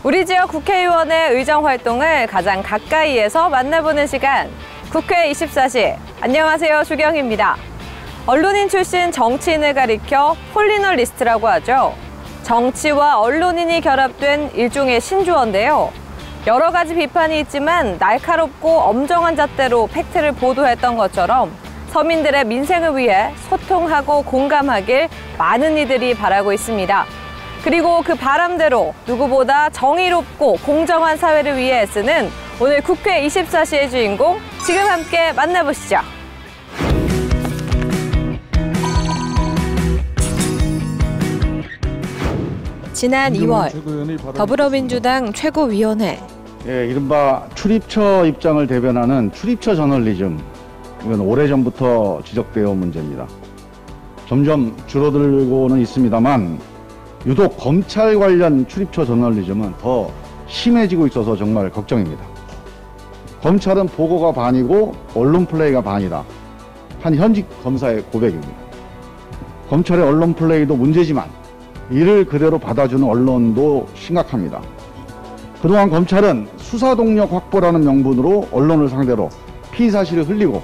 우리 지역 국회의원의 의정 활동을 가장 가까이에서 만나보는 시간, 국회 24시. 안녕하세요, 주경입니다. 언론인 출신 정치인을 가리켜 폴리널리스트라고 하죠. 정치와 언론인이 결합된 일종의 신조어인데요. 여러 가지 비판이 있지만 날카롭고 엄정한 잣대로 팩트를 보도했던 것처럼 서민들의 민생을 위해 소통하고 공감하길 많은 이들이 바라고 있습니다. 그리고 그 바람대로 누구보다 정의롭고 공정한 사회를 위해 애쓰는 오늘 국회 24시의 주인공, 지금 함께 만나보시죠. 지난 2월 더불어민주당 최고위원회. 예, 이른바 출입처 입장을 대변하는 출입처 저널리즘. 이건 오래전부터 지적되어 온 문제입니다. 점점 줄어들고는 있습니다만 유독 검찰 관련 출입처 저널리즘은 더 심해지고 있어서 정말 걱정입니다. 검찰은 보고가 반이고 언론 플레이가 반이다. 한 현직 검사의 고백입니다. 검찰의 언론 플레이도 문제지만 이를 그대로 받아주는 언론도 심각합니다. 그동안 검찰은 수사 동력 확보라는 명분으로 언론을 상대로 피의 사실을 흘리고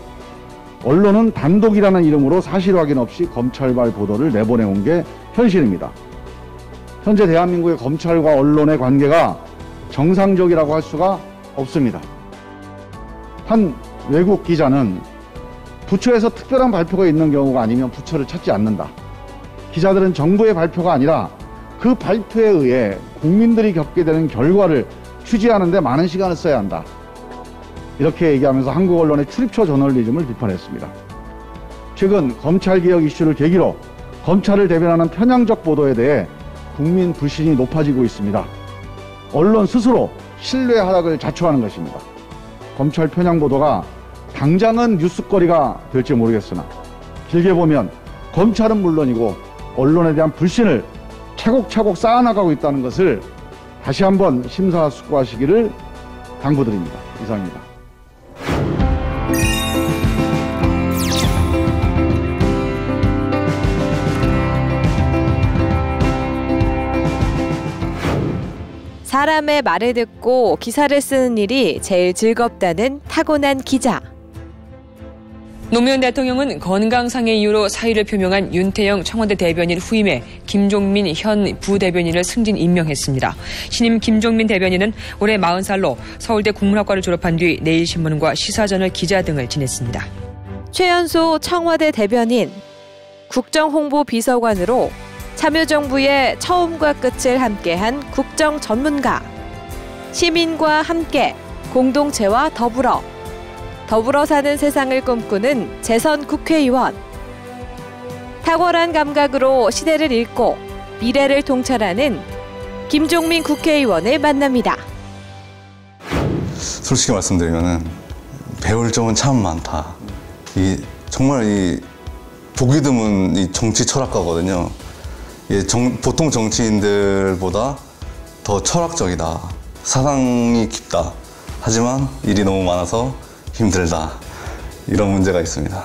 언론은 단독이라는 이름으로 사실 확인 없이 검찰발 보도를 내보내온 게 현실입니다. 현재 대한민국의 검찰과 언론의 관계가 정상적이라고 할 수가 없습니다. 한 외국 기자는 부처에서 특별한 발표가 있는 경우가 아니면 부처를 찾지 않는다. 기자들은 정부의 발표가 아니라 그 발표에 의해 국민들이 겪게 되는 결과를 취재하는 데 많은 시간을 써야 한다. 이렇게 얘기하면서 한국 언론의 출입처 저널리즘을 비판했습니다. 최근 검찰개혁 이슈를 계기로 검찰을 대변하는 편향적 보도에 대해 국민 불신이 높아지고 있습니다. 언론 스스로 신뢰 하락을 자초하는 것입니다. 검찰 편향 보도가 당장은 뉴스거리가 될지 모르겠으나 길게 보면 검찰은 물론이고 언론에 대한 불신을 차곡차곡 쌓아나가고 있다는 것을 다시 한번 심사숙고하시기를 당부드립니다. 이상입니다. 사람의 말을 듣고 기사를 쓰는 일이 제일 즐겁다는 타고난 기자. 노무현 대통령은 건강상의 이유로 사의를 표명한 윤태영 청와대 대변인 후임에 김종민 현 부대변인을 승진 임명했습니다. 신임 김종민 대변인은 올해 40살로 서울대 국문학과를 졸업한 뒤 내일신문과 시사저널 기자 등을 지냈습니다. 최연소 청와대 대변인, 국정홍보비서관으로 참여정부의 처음과 끝을 함께한 국정 전문가, 시민과 함께 공동체와 더불어 사는 세상을 꿈꾸는 재선 국회의원, 탁월한 감각으로 시대를 읽고 미래를 통찰하는 김종민 국회의원을 만납니다. 솔직히 말씀드리면은 배울 점은 참 많다. 정말 보기 드문 이 정치 철학가거든요. 보통 정치인들보다 더 철학적이다. 사상이 깊다. 하지만 일이 너무 많아서 힘들다. 이런 문제가 있습니다.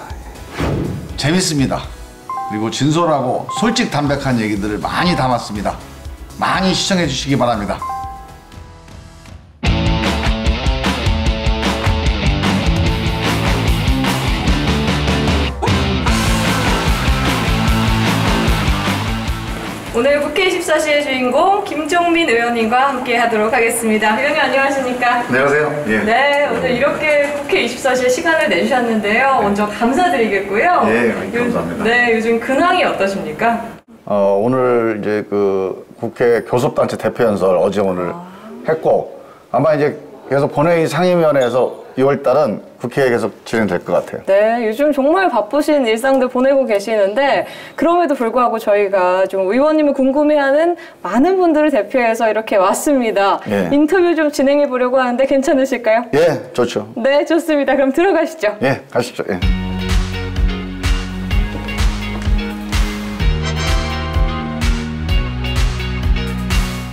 재밌습니다. 그리고 진솔하고 솔직 담백한 얘기들을 많이 담았습니다. 많이 시청해 주시기 바랍니다. 오늘 국회 24시의 주인공 김종민 의원님과 함께 하도록 하겠습니다. 의원님 안녕하십니까? 안녕하세요. 예. 네, 오늘 이렇게 국회 24시에 시간을 내주셨는데요. 먼저 감사드리겠고요. 예, 감사합니다. 네, 요즘 근황이 어떠십니까? 오늘 이제 그 국회 교섭단체 대표연설 어제 오늘 했고 아마 이제 계속 본회의 상임위원회에서 2월달은 국회에 계속 진행될 것 같아요. 네, 요즘 정말 바쁘신 일상들 보내고 계시는데 그럼에도 불구하고 저희가 좀 의원님을 궁금해하는 많은 분들을 대표해서 이렇게 왔습니다. 예. 인터뷰 좀 진행해 보려고 하는데 괜찮으실까요? 예, 좋죠. 네, 좋습니다. 그럼 들어가시죠. 예, 가시죠. 예.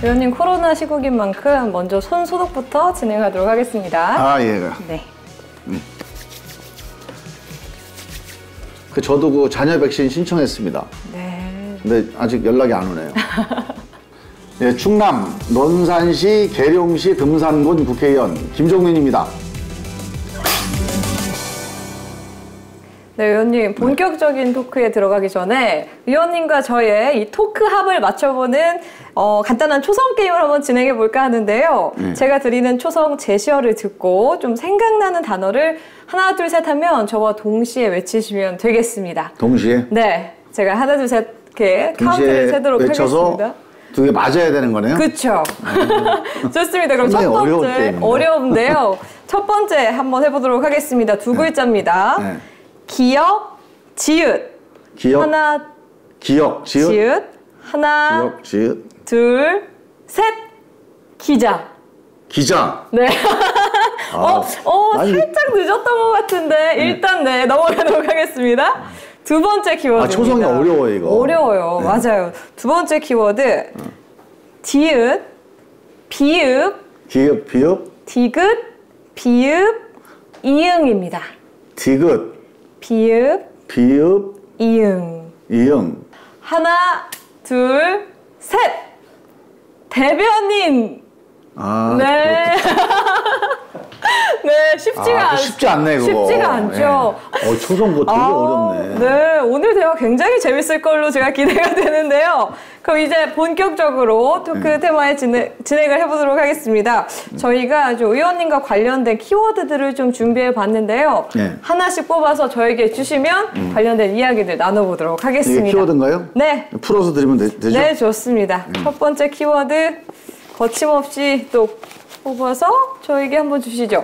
의원님 코로나 시국인 만큼 먼저 손 소독부터 진행하도록 하겠습니다. 아, 예. 네. 저도 그 자녀 백신 신청했습니다. 네. 근데 아직 연락이 안 오네요. 예, 충남 논산시 계룡시 금산군 국회의원 김종민입니다. 네, 의원님, 본격적인 토크에 들어가기 전에 의원님과 저의 이 토크합을 맞춰보는 간단한 초성 게임을 한번 진행해 볼까 하는데요. 제가 드리는 초성 제시어를 듣고 좀 생각나는 단어를 하나, 둘, 셋 하면 저와 동시에 외치시면 되겠습니다. 동시에? 네, 제가 하나, 둘, 셋 이렇게 카운트를 세도록 외쳐서 하겠습니다. 두 개 맞아야 되는 거네요? 그렇죠. 좋습니다. 그럼 첫 번째 어려운데요. 첫 번째 한번 해보도록 하겠습니다. 두 글자입니다. 네. 기역, 지읒. 기역, 하나, 기역, 지읒. 지읒. 하나, 기역, 지읒. 둘, 셋. 기자. 기자. 네. 아니, 살짝 늦었던 것 같은데 일단 네 넘어가도록 하겠습니다. 두 번째 키워드입니다. 초성이 어려워요, 이거. 어려워요. 네. 맞아요. 두 번째 키워드. 디귿, 비읍, 기역, 비읍. 디귿, 비읍, 이응입니다. 디귿, 비읍, 비읍, 이응. 이응. 하나, 둘, 셋. 대변인. 아, 네. 네, 쉽지 않네, 그거. 쉽지가 않죠. 네. 초성 그거 되게 어렵네. 네, 오늘 대화 굉장히 재밌을 걸로 제가 기대가 되는데요. 그럼 이제 본격적으로 토크 테마에 진행을 해보도록 하겠습니다. 저희가 아주 의원님과 관련된 키워드들을 좀 준비해 봤는데요. 네. 하나씩 뽑아서 저에게 주시면 관련된 이야기들 나눠보도록 하겠습니다. 이게 키워드인가요? 네. 풀어서 드리면 되죠? 네, 좋습니다. 첫 번째 키워드 거침없이 또 뽑아서 저에게 한번 주시죠.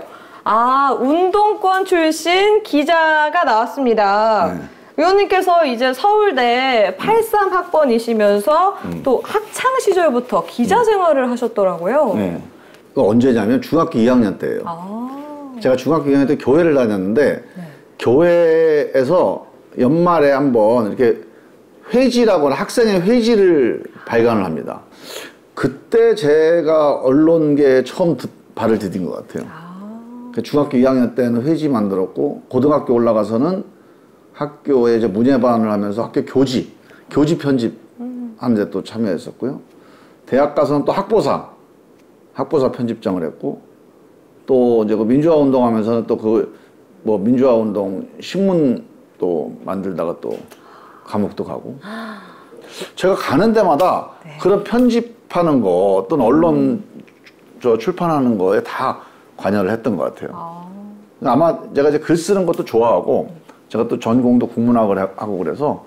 운동권 출신 기자가 나왔습니다. 네. 의원님께서 이제 서울대 83학번이시면서 또 학창 시절부터 기자 생활을 하셨더라고요. 네. 그 언제냐면 중학교 2학년 때예요. 제가 중학교 2학년 때 교회를 다녔는데 교회에서 연말에 한번 이렇게 회지라고 하는 학생의 회지를 발간을 합니다. 그때 제가 언론계에 처음 발을 디딘 것 같아요. 중학교 2학년 때는 회지 만들었고 고등학교 올라가서는 학교에 이제 문예반을 하면서 학교 교지 편집 하는데 또 참여했었고요. 대학 가서는 또 학보사 편집장을 했고 또 이제 그 민주화 운동하면서는 또 뭐 민주화 운동 신문 또 만들다가 또 감옥도 가고. 제가 가는 데마다 그런 편집하는 거 또는 언론 출판하는 거에 다 관여를 했던 것 같아요. 아마 제가 이제 글 쓰는 것도 좋아하고 제가 또 전공도 국문학을 하고 그래서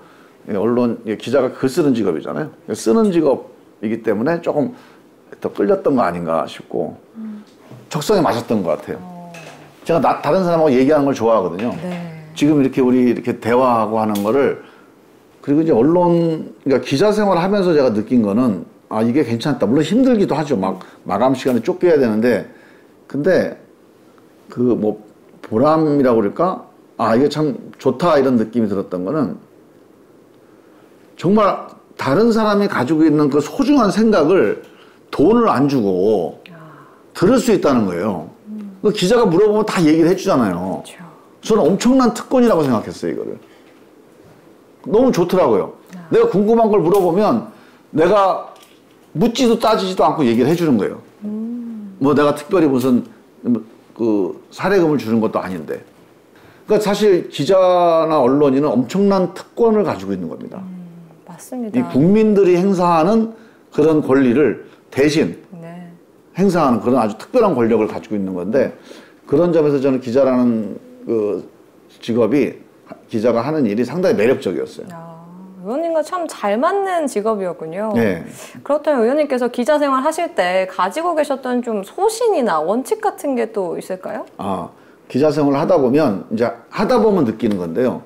언론 기자가 글 쓰는 직업이잖아요. 쓰는 직업이기 때문에 조금 더 끌렸던 거 아닌가 싶고 적성에 맞았던 것 같아요. 제가 다른 사람하고 얘기하는 걸 좋아하거든요. 네. 지금 우리 이렇게 대화하고 하는 거를 그리고 이제 그러니까 기자 생활을 하면서 제가 느낀 거는 이게 괜찮다. 물론 힘들기도 하죠. 마감 시간에 쫓겨야 되는데 근데 뭐 보람이라고 그럴까? 이게 참 좋다 이런 느낌이 들었던 거는 정말 다른 사람이 가지고 있는 그 소중한 생각을 돈을 안 주고 들을 수 있다는 거예요. 그 기자가 물어보면 다 얘기를 해주잖아요. 그렇죠. 저는 엄청난 특권이라고 생각했어요, 이거를. 너무 좋더라고요. 내가 궁금한 걸 물어보면 내가 묻지도 따지지도 않고 얘기를 해주는 거예요. 뭐 내가 특별히 무슨 그 사례금을 주는 것도 아닌데. 그러니까 사실 기자나 언론인은 엄청난 특권을 가지고 있는 겁니다. 맞습니다. 이 국민들이 행사하는 그런 권리를 대신 행사하는 그런 아주 특별한 권력을 가지고 있는 건데 그런 점에서 저는 기자라는 그 직업이 기자가 하는 일이 상당히 매력적이었어요. 의원님과 참 잘 맞는 직업이었군요. 네. 그렇다면 의원님께서 기자 생활 하실 때 가지고 계셨던 좀 소신이나 원칙 같은 게 또 있을까요? 기자 생활을 하다 보면 이제 하다 보면 느끼는 건데요.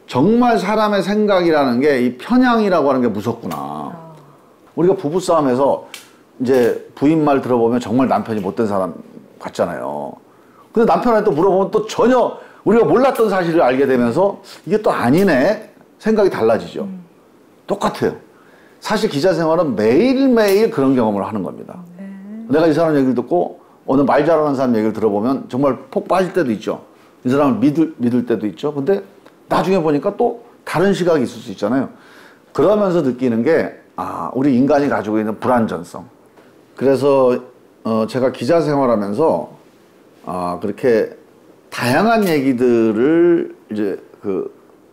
정말 사람의 생각이라는 게 이 편향이라고 하는 게 무섭구나. 우리가 부부싸움에서 이제 부인 말 들어보면 정말 남편이 못된 사람 같잖아요. 근데 남편한테 또 물어보면 또 전혀 우리가 몰랐던 사실을 알게 되면서 이게 또 아니네 생각이 달라지죠. 똑같아요. 사실 기자 생활은 매일매일 그런 경험을 하는 겁니다. 내가 이 사람 얘기를 듣고 어느 말 잘하는 사람 얘기를 들어보면 정말 폭 빠질 때도 있죠. 이 사람을 믿을 때도 있죠. 근데 나중에 보니까 또 다른 시각이 있을 수 있잖아요. 그러면서 느끼는 게 우리 인간이 가지고 있는 불안전성. 그래서 제가 기자 생활하면서 그렇게 다양한 얘기들을 이제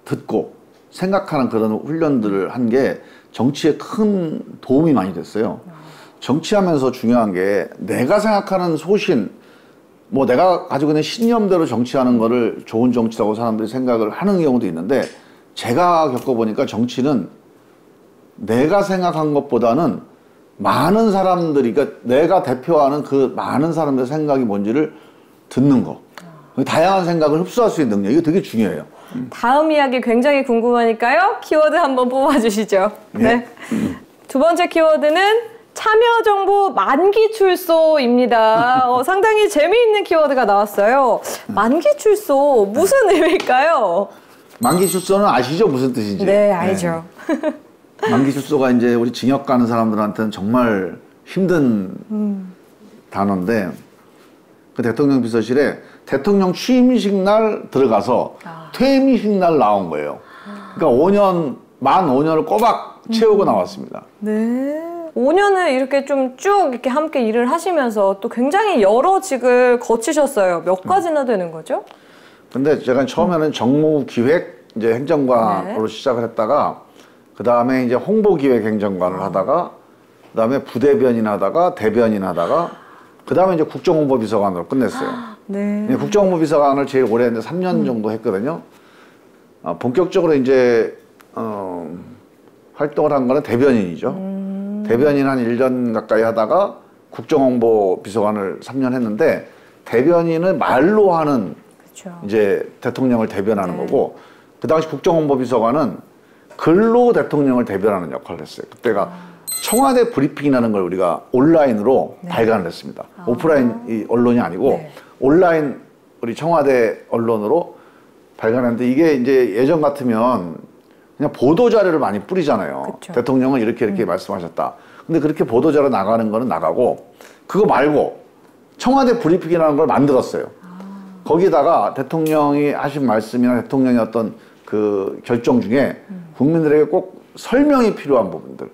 듣고 생각하는 그런 훈련들을 한 게 정치에 큰 도움이 많이 됐어요. 정치하면서 중요한 게 내가 생각하는 소신, 뭐 내가 가지고 있는 신념대로 정치하는 거를 좋은 정치라고 사람들이 생각을 하는 경우도 있는데, 제가 겪어보니까 정치는 내가 생각한 것보다는 많은 사람들이, 그러니까 내가 대표하는 그 많은 사람들의 생각이 뭔지를 듣는 거. 다양한 생각을 흡수할 수 있는 능력, 이거 되게 중요해요. 다음 이야기 굉장히 궁금하니까요. 키워드 한번 뽑아주시죠. 네. 두 번째 키워드는 참여정부 만기 출소입니다. 상당히 재미있는 키워드가 나왔어요. 만기 출소, 무슨 의미일까요? 만기 출소는 아시죠? 무슨 뜻인지? 네, 알죠. 네. 만기 출소가 이제 우리 징역 가는 사람들한테는 정말 힘든 단어인데, 그 대통령 비서실에 대통령 취임식 날 들어가서 퇴임식 날 나온 거예요. 그러니까 만 5년을 꼬박 채우고 나왔습니다. 네. 5년을 이렇게 좀 쭉 이렇게 함께 일을 하시면서 또 굉장히 여러 직을 거치셨어요. 몇 가지나 되는 거죠? 근데 제가 처음에는 정무기획 이제 행정관으로 시작을 했다가, 그 다음에 이제 홍보기획 행정관을 하다가, 그 다음에 부대변인 하다가, 대변인 하다가, 그 다음에 이제 국정홍보비서관으로 끝냈어요. 네. 국정홍보비서관을 제일 오래 했는데 3년 정도 했거든요. 본격적으로 이제 활동을 한 거는 대변인이죠. 대변인 한 1년 가까이 하다가 국정홍보비서관을 3년 했는데, 대변인은 말로 하는 그쵸. 이제 대통령을 대변하는 거고, 그 당시 국정홍보비서관은 글로 대통령을 대변하는 역할을 했어요. 그때가 청와대 브리핑이라는 걸 우리가 온라인으로 발간을 했습니다. 오프라인 이 언론이 아니고 온라인 우리 청와대 언론으로 발간했는데, 이게 이제 예전 같으면 그냥 보도자료를 많이 뿌리잖아요. 그쵸. 대통령은 이렇게 말씀하셨다. 근데 그렇게 보도자료 나가는 거는 나가고, 그거 말고 청와대 브리핑이라는 걸 만들었어요. 거기다가 대통령이 하신 말씀이나 대통령의 어떤 그 결정 중에 국민들에게 꼭 설명이 필요한 부분들,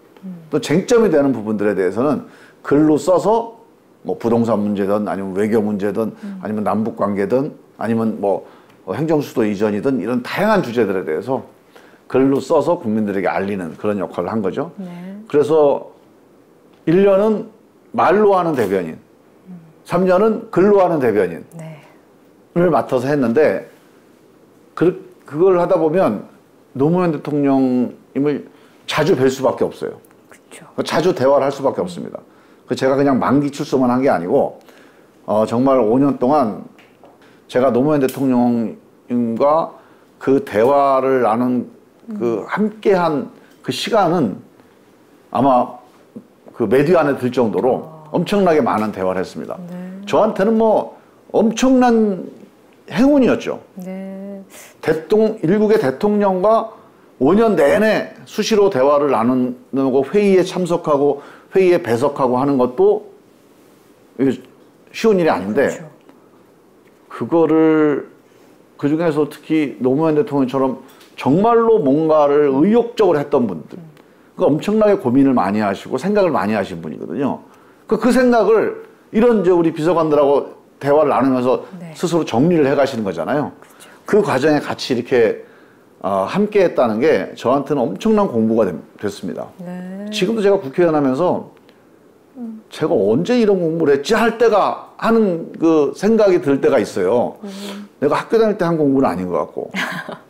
또 쟁점이 되는 부분들에 대해서는 글로 써서 뭐 부동산 문제든 아니면 외교 문제든 아니면 남북 관계든 아니면 뭐 행정수도 이전이든 이런 다양한 주제들에 대해서 글로 써서 국민들에게 알리는 그런 역할을 한 거죠. 네. 그래서 1년은 말로 하는 대변인, 3년은 글로 하는 대변인을 맡아서 했는데, 그걸 하다 보면 노무현 대통령님을 자주 뵐 수밖에 없어요. 그쵸. 자주 대화를 할 수밖에 없습니다. 제가 그냥 만기 출소만 한 게 아니고, 정말 5년 동안 제가 노무현 대통령님과 그 대화를 나눈 함께한 그 시간은 아마 그 메디어 안에 들 정도로 엄청나게 많은 대화를 했습니다. 저한테는 뭐 엄청난 행운이었죠. 일국의 대통령과 5년 내내 수시로 대화를 나누고 회의에 참석하고 회의에 배석하고 하는 것도 쉬운 일이 아닌데, 그렇죠. 그거를 그 중에서 특히 노무현 대통령처럼 정말로 뭔가를 의욕적으로 했던 분들, 그 엄청나게 고민을 많이 하시고 생각을 많이 하신 분이거든요. 그 생각을 이런 이제 우리 비서관들하고 대화를 나누면서 스스로 정리를 해 가시는 거잖아요. 그렇죠. 그 과정에 같이 이렇게 함께 했다는 게 저한테는 엄청난 공부가 됐습니다. 지금도 제가 국회의원 하면서 제가 언제 이런 공부를 했지 하는 그 생각이 들 때가 있어요. 내가 학교 다닐 때 한 공부는 아닌 것 같고,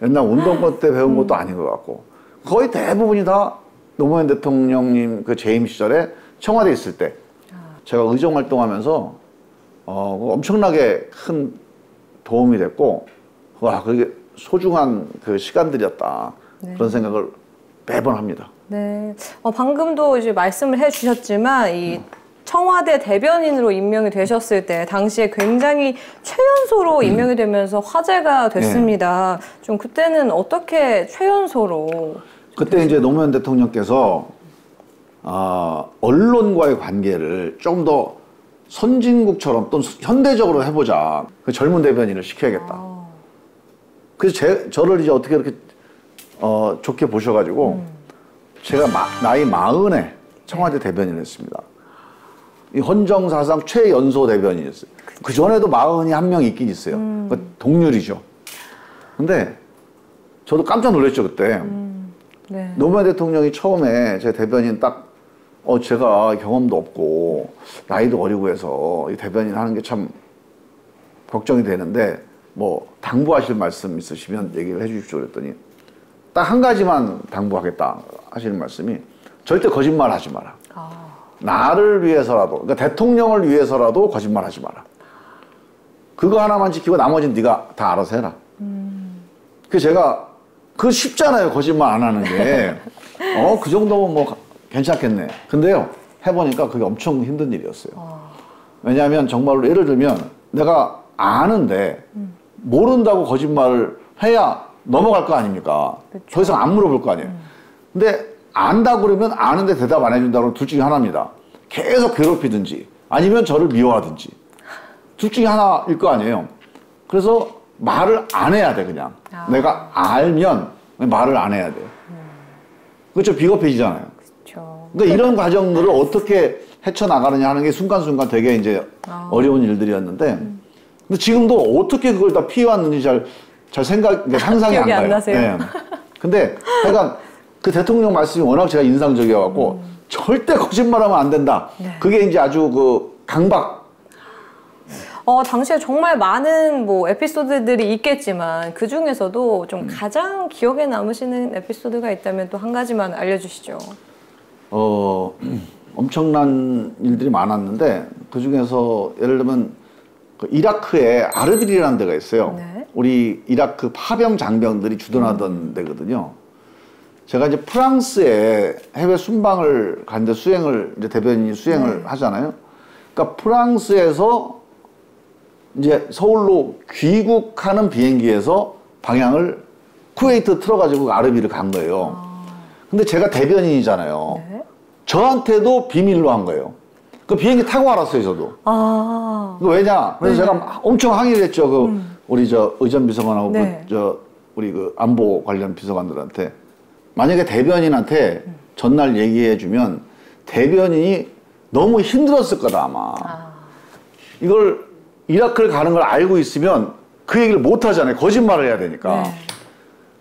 옛날 운동권 때 배운 것도 아닌 것 같고, 거의 대부분이 다 노무현 대통령님 그 재임 시절에 청와대에 있을 때 제가 의정 활동하면서 엄청나게 큰 도움이 됐고, 와, 그게 소중한 그 시간들이었다. 그런 생각을 매번 합니다. 네. 방금도 이제 말씀을 해주셨지만, 이 청와대 대변인으로 임명이 되셨을 때, 당시에 굉장히 최연소로 임명이 되면서 화제가 됐습니다. 좀 그때는 어떻게 최연소로? 그때 이제 노무현 대통령께서, 언론과의 관계를 좀 더 선진국처럼 또 현대적으로 해보자. 그 젊은 대변인을 시켜야겠다. 그래서 저를 이제 어떻게 이렇게 좋게 보셔가지고 제가 나이 40에 청와대 대변인을 했습니다. 이 헌정 사상 최연소 대변인이었어요. 그 전에도 40이 한 명 있긴 있어요. 그 동률이죠. 근데 저도 깜짝 놀랐죠, 그때. 네. 노무현 대통령이 처음에 제 대변인 딱, 제가 경험도 없고, 나이도 어리고 해서 이 대변인 하는 게 참 걱정이 되는데, 뭐, 당부하실 말씀 있으시면 얘기를 해 주십시오. 그랬더니, 딱 한 가지만 당부하겠다 하시는 말씀이, 절대 거짓말 하지 마라. 나를 위해서라도, 그러니까 대통령을 위해서라도 거짓말 하지 마라. 그거 하나만 지키고 나머지는 네가 다 알아서 해라. 그 제가, 그거 쉽잖아요. 거짓말 안 하는 게. 그 정도면 뭐 괜찮겠네. 근데요, 해보니까 그게 엄청 힘든 일이었어요. 왜냐하면 정말로 예를 들면 내가 아는데 모른다고 거짓말을 해야 넘어갈 거 아닙니까? 그쵸. 더 이상 안 물어볼 거 아니에요. 근데 안다고 그러면 아는데 대답 안 해준다고 그러면 둘 중에 하나입니다. 계속 괴롭히든지 아니면 저를 미워하든지. 둘 중에 하나일 거 아니에요. 그래서 말을 안 해야 돼, 그냥. 내가 알면 말을 안 해야 돼. 그렇죠. 비겁해지잖아요. 그렇죠. 그러니까 이런 과정들을 어떻게 헤쳐나가느냐 하는 게 순간순간 되게 이제 어려운 일들이었는데, 근데 지금도 어떻게 그걸 다 피해왔는지 상상이 안 가요. 기억이 안 나세요? 네. 근데 약간 그 대통령 말씀이 워낙 제가 인상적이어갖고 절대 거짓말하면 안 된다. 네. 그게 이제 아주 그 강박. 당시에 정말 많은 뭐 에피소드들이 있겠지만 그 중에서도 좀 가장 기억에 남으시는 에피소드가 있다면 또 한 가지만 알려주시죠. 엄청난 일들이 많았는데 그 중에서 예를 들면 그 이라크에 아르빌이라는 데가 있어요. 네. 우리 이라크 파병 장병들이 주둔하던 데거든요. 제가 이제 프랑스에 해외 순방을 갔는데 이제 대변인이 수행을 하잖아요. 그러니까 프랑스에서 이제 서울로 귀국하는 비행기에서 방향을 쿠웨이트 틀어가지고 아르비를 간 거예요. 근데 제가 대변인이잖아요. 네. 저한테도 비밀로 한 거예요. 그 비행기 타고 알았어요, 저도. 왜냐? 그래서 제가 엄청 항의를 했죠. 우리 의전 비서관하고 네. 우리 안보 관련 비서관들한테. 만약에 대변인한테 전날 얘기해주면 대변인이 너무 힘들었을 거다, 아마. 이걸 이라크를 가는 걸 알고 있으면 그 얘기를 못 하잖아요. 거짓말을 해야 되니까. 네.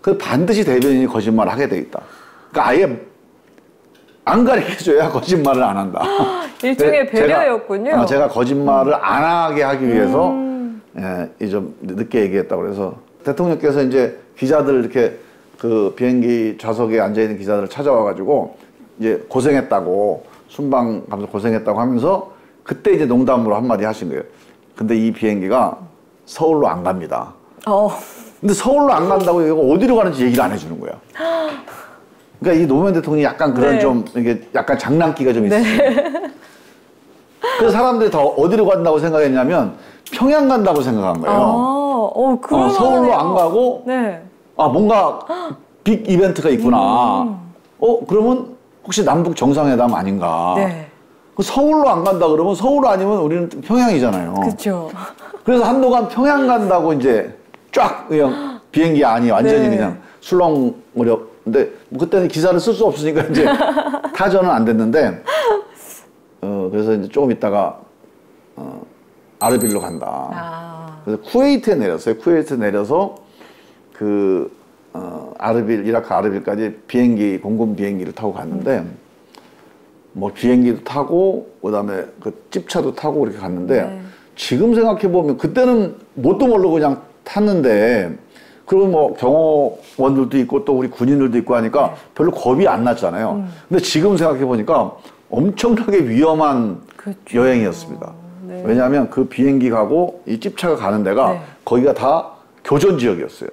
그래서 반드시 대변인이 거짓말을 하게 돼 있다. 그러니까 아예 안 가르쳐줘야 거짓말을 안 한다. 일종의 배려였군요. 제가 거짓말을 안 하게 하기 위해서 좀 늦게 얘기했다고 그래서 대통령께서 이제 기자들 이렇게 그 비행기 좌석에 앉아있는 기자들을 찾아와가지고 이제 고생했다고 순방 가면서 고생했다고 하면서 그때 이제 농담으로 한마디 하신 거예요. 근데 이 비행기가 서울로 안 갑니다. 근데 서울로 안 간다고 이거 어디로 가는지 얘기를 안 해주는 거야. 그러니까 이 노무현 대통령이 약간 그런 좀 이게 약간 장난기가 좀 있어요. 그래서 사람들이 더 어디로 간다고 생각했냐면 평양 간다고 생각한 거예요. 서울로 안 가고 뭔가 빅 이벤트가 있구나. 그러면 혹시 남북 정상회담 아닌가. 서울로 안 간다 그러면 서울 아니면 우리는 평양이잖아요. 그렇죠. 그래서 한동안 평양 간다고 이제 쫙 그냥 비행기 안이 완전히 그냥 술렁거렸는데 뭐 그때는 기사를 쓸 수 없으니까 이제 타전은 안 됐는데 그래서 이제 조금 있다가 아르빌로 간다. 그래서 쿠웨이트에 내렸어요. 쿠웨이트에 내려서 이라크 아르빌까지 공군 비행기를 타고 갔는데 뭐 비행기도 타고 그다음에 그 찝차도 타고 그렇게 갔는데 지금 생각해 보면 그때는 뭣도 모르고 그냥 탔는데 그리고 뭐 경호원들도 있고 또 우리 군인들도 있고 하니까 별로 겁이 안 났잖아요. 근데 지금 생각해 보니까 엄청나게 위험한 여행이었습니다. 왜냐하면 그 비행기 가고 이 찝차가 가는 데가 거기가 다 교전 지역이었어요.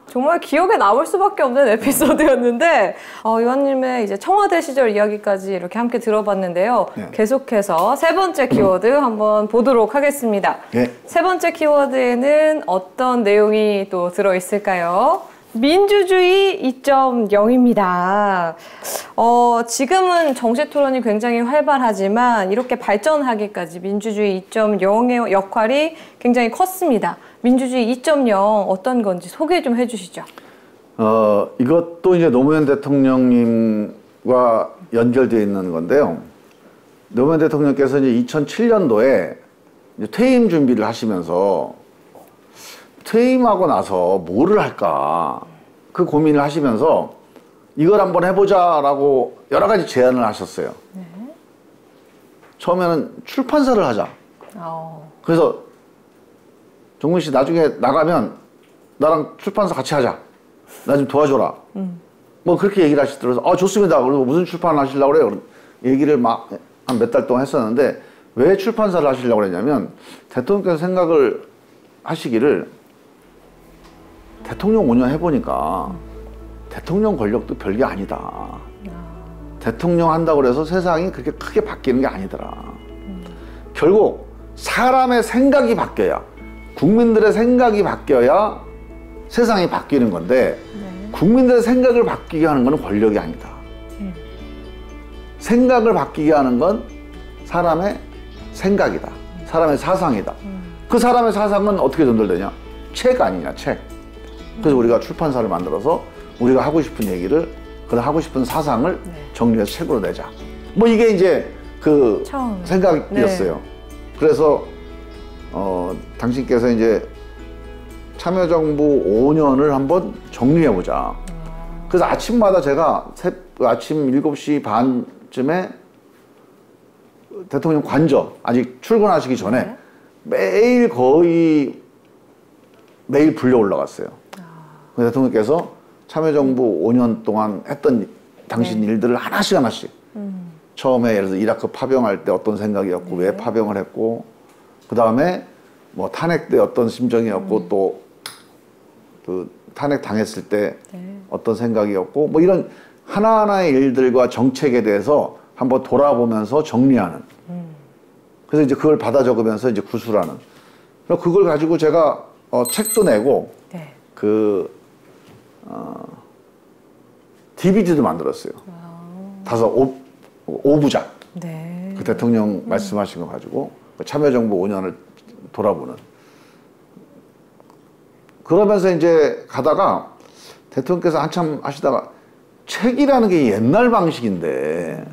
정말 기억에 남을 수밖에 없는 에피소드였는데 의원님의 이제 청와대 시절 이야기까지 이렇게 함께 들어봤는데요. 계속해서 세 번째 키워드 한번 보도록 하겠습니다. 세 번째 키워드에는 어떤 내용이 또 들어있을까요? 민주주의 2.0입니다. 지금은 정치 토론이 굉장히 활발하지만 이렇게 발전하기까지 민주주의 2.0의 역할이 굉장히 컸습니다. 민주주의 2.0 어떤 건지 소개 좀 해주시죠. 이것도 이제 노무현 대통령님과 연결되어 있는 건데요. 노무현 대통령께서 이제 2007년도에 이제 퇴임 준비를 하시면서 퇴임하고 나서 뭐를 할까 그 고민을 하시면서 이걸 한번 해보자라고 여러 가지 제안을 하셨어요. 네. 처음에는 출판사를 하자. 그래서 정문 씨 나중에 나가면 나랑 출판사 같이 하자. 나 좀 도와줘라. 뭐 그렇게 얘기를 하시더라고요. 좋습니다. 그리고 무슨 출판을 하시려고 그래요? 얘기를 막 한 몇 달 동안 했었는데 왜 출판사를 하시려고 그랬냐면 대통령께서 생각을 하시기를 대통령 5년 해보니까 대통령 권력도 별게 아니다. 대통령 한다고 해서 세상이 그렇게 크게 바뀌는 게 아니더라. 결국 사람의 생각이 바뀌어야, 국민들의 생각이 바뀌어야 세상이 바뀌는 건데 국민들의 생각을 바뀌게 하는 건 권력이 아니다. 생각을 바뀌게 하는 건 사람의 생각이다. 사람의 사상이다. 그 사람의 사상은 어떻게 전달되냐? 책 아니냐, 책. 그래서 우리가 출판사를 만들어서 우리가 하고 싶은 얘기를, 하고 싶은 사상을 정리해서 책으로 내자. 뭐 이게 이제 그 생각이었어요. 네. 그래서 당신께서 이제 참여정부 5년을 한번 정리해보자. 그래서 아침마다 제가 아침 7시 반쯤에 대통령 관저, 아직 출근하시기 전에 매일 거의 매일 불려 올라갔어요. 대통령께서 참여정부 5년 동안 했던 당신 일들을 하나씩 처음에 예를 들어서 이라크 파병할 때 어떤 생각이었고 왜 파병을 했고 그 다음에 뭐 탄핵 때 어떤 심정이었고 또 그 탄핵 당했을 때 어떤 생각이었고 뭐 이런 하나하나의 일들과 정책에 대해서 한번 돌아보면서 정리하는. 그래서 이제 그걸 받아 적으면서 이제 구술하는. 그걸 가지고 제가 책도 내고 DVD도 만들었어요. 5부작. 그 대통령 말씀하신 거 가지고 참여정부 5년을 돌아보는. 그러면서 이제 가다가 대통령께서 한참 하시다가 책이라는 게 옛날 방식인데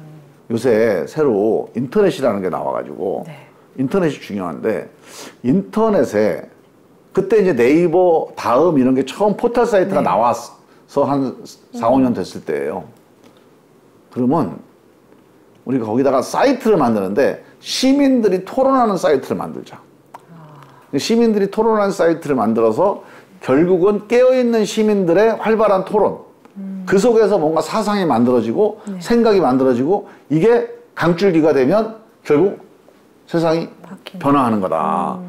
요새 새로 인터넷이라는 게 나와가지고 인터넷이 중요한데 인터넷에 그때 이제 네이버 다음 이런 게 처음 포털 사이트가 나와서 한 4, 5년 됐을 때예요. 그러면 우리가 거기다가 사이트를 만드는데 시민들이 토론하는 사이트를 만들자. 시민들이 토론하는 사이트를 만들어서 결국은 깨어있는 시민들의 활발한 토론. 그 속에서 뭔가 사상이 만들어지고 생각이 만들어지고 이게 강줄기가 되면 결국 세상이 변화하는 거다.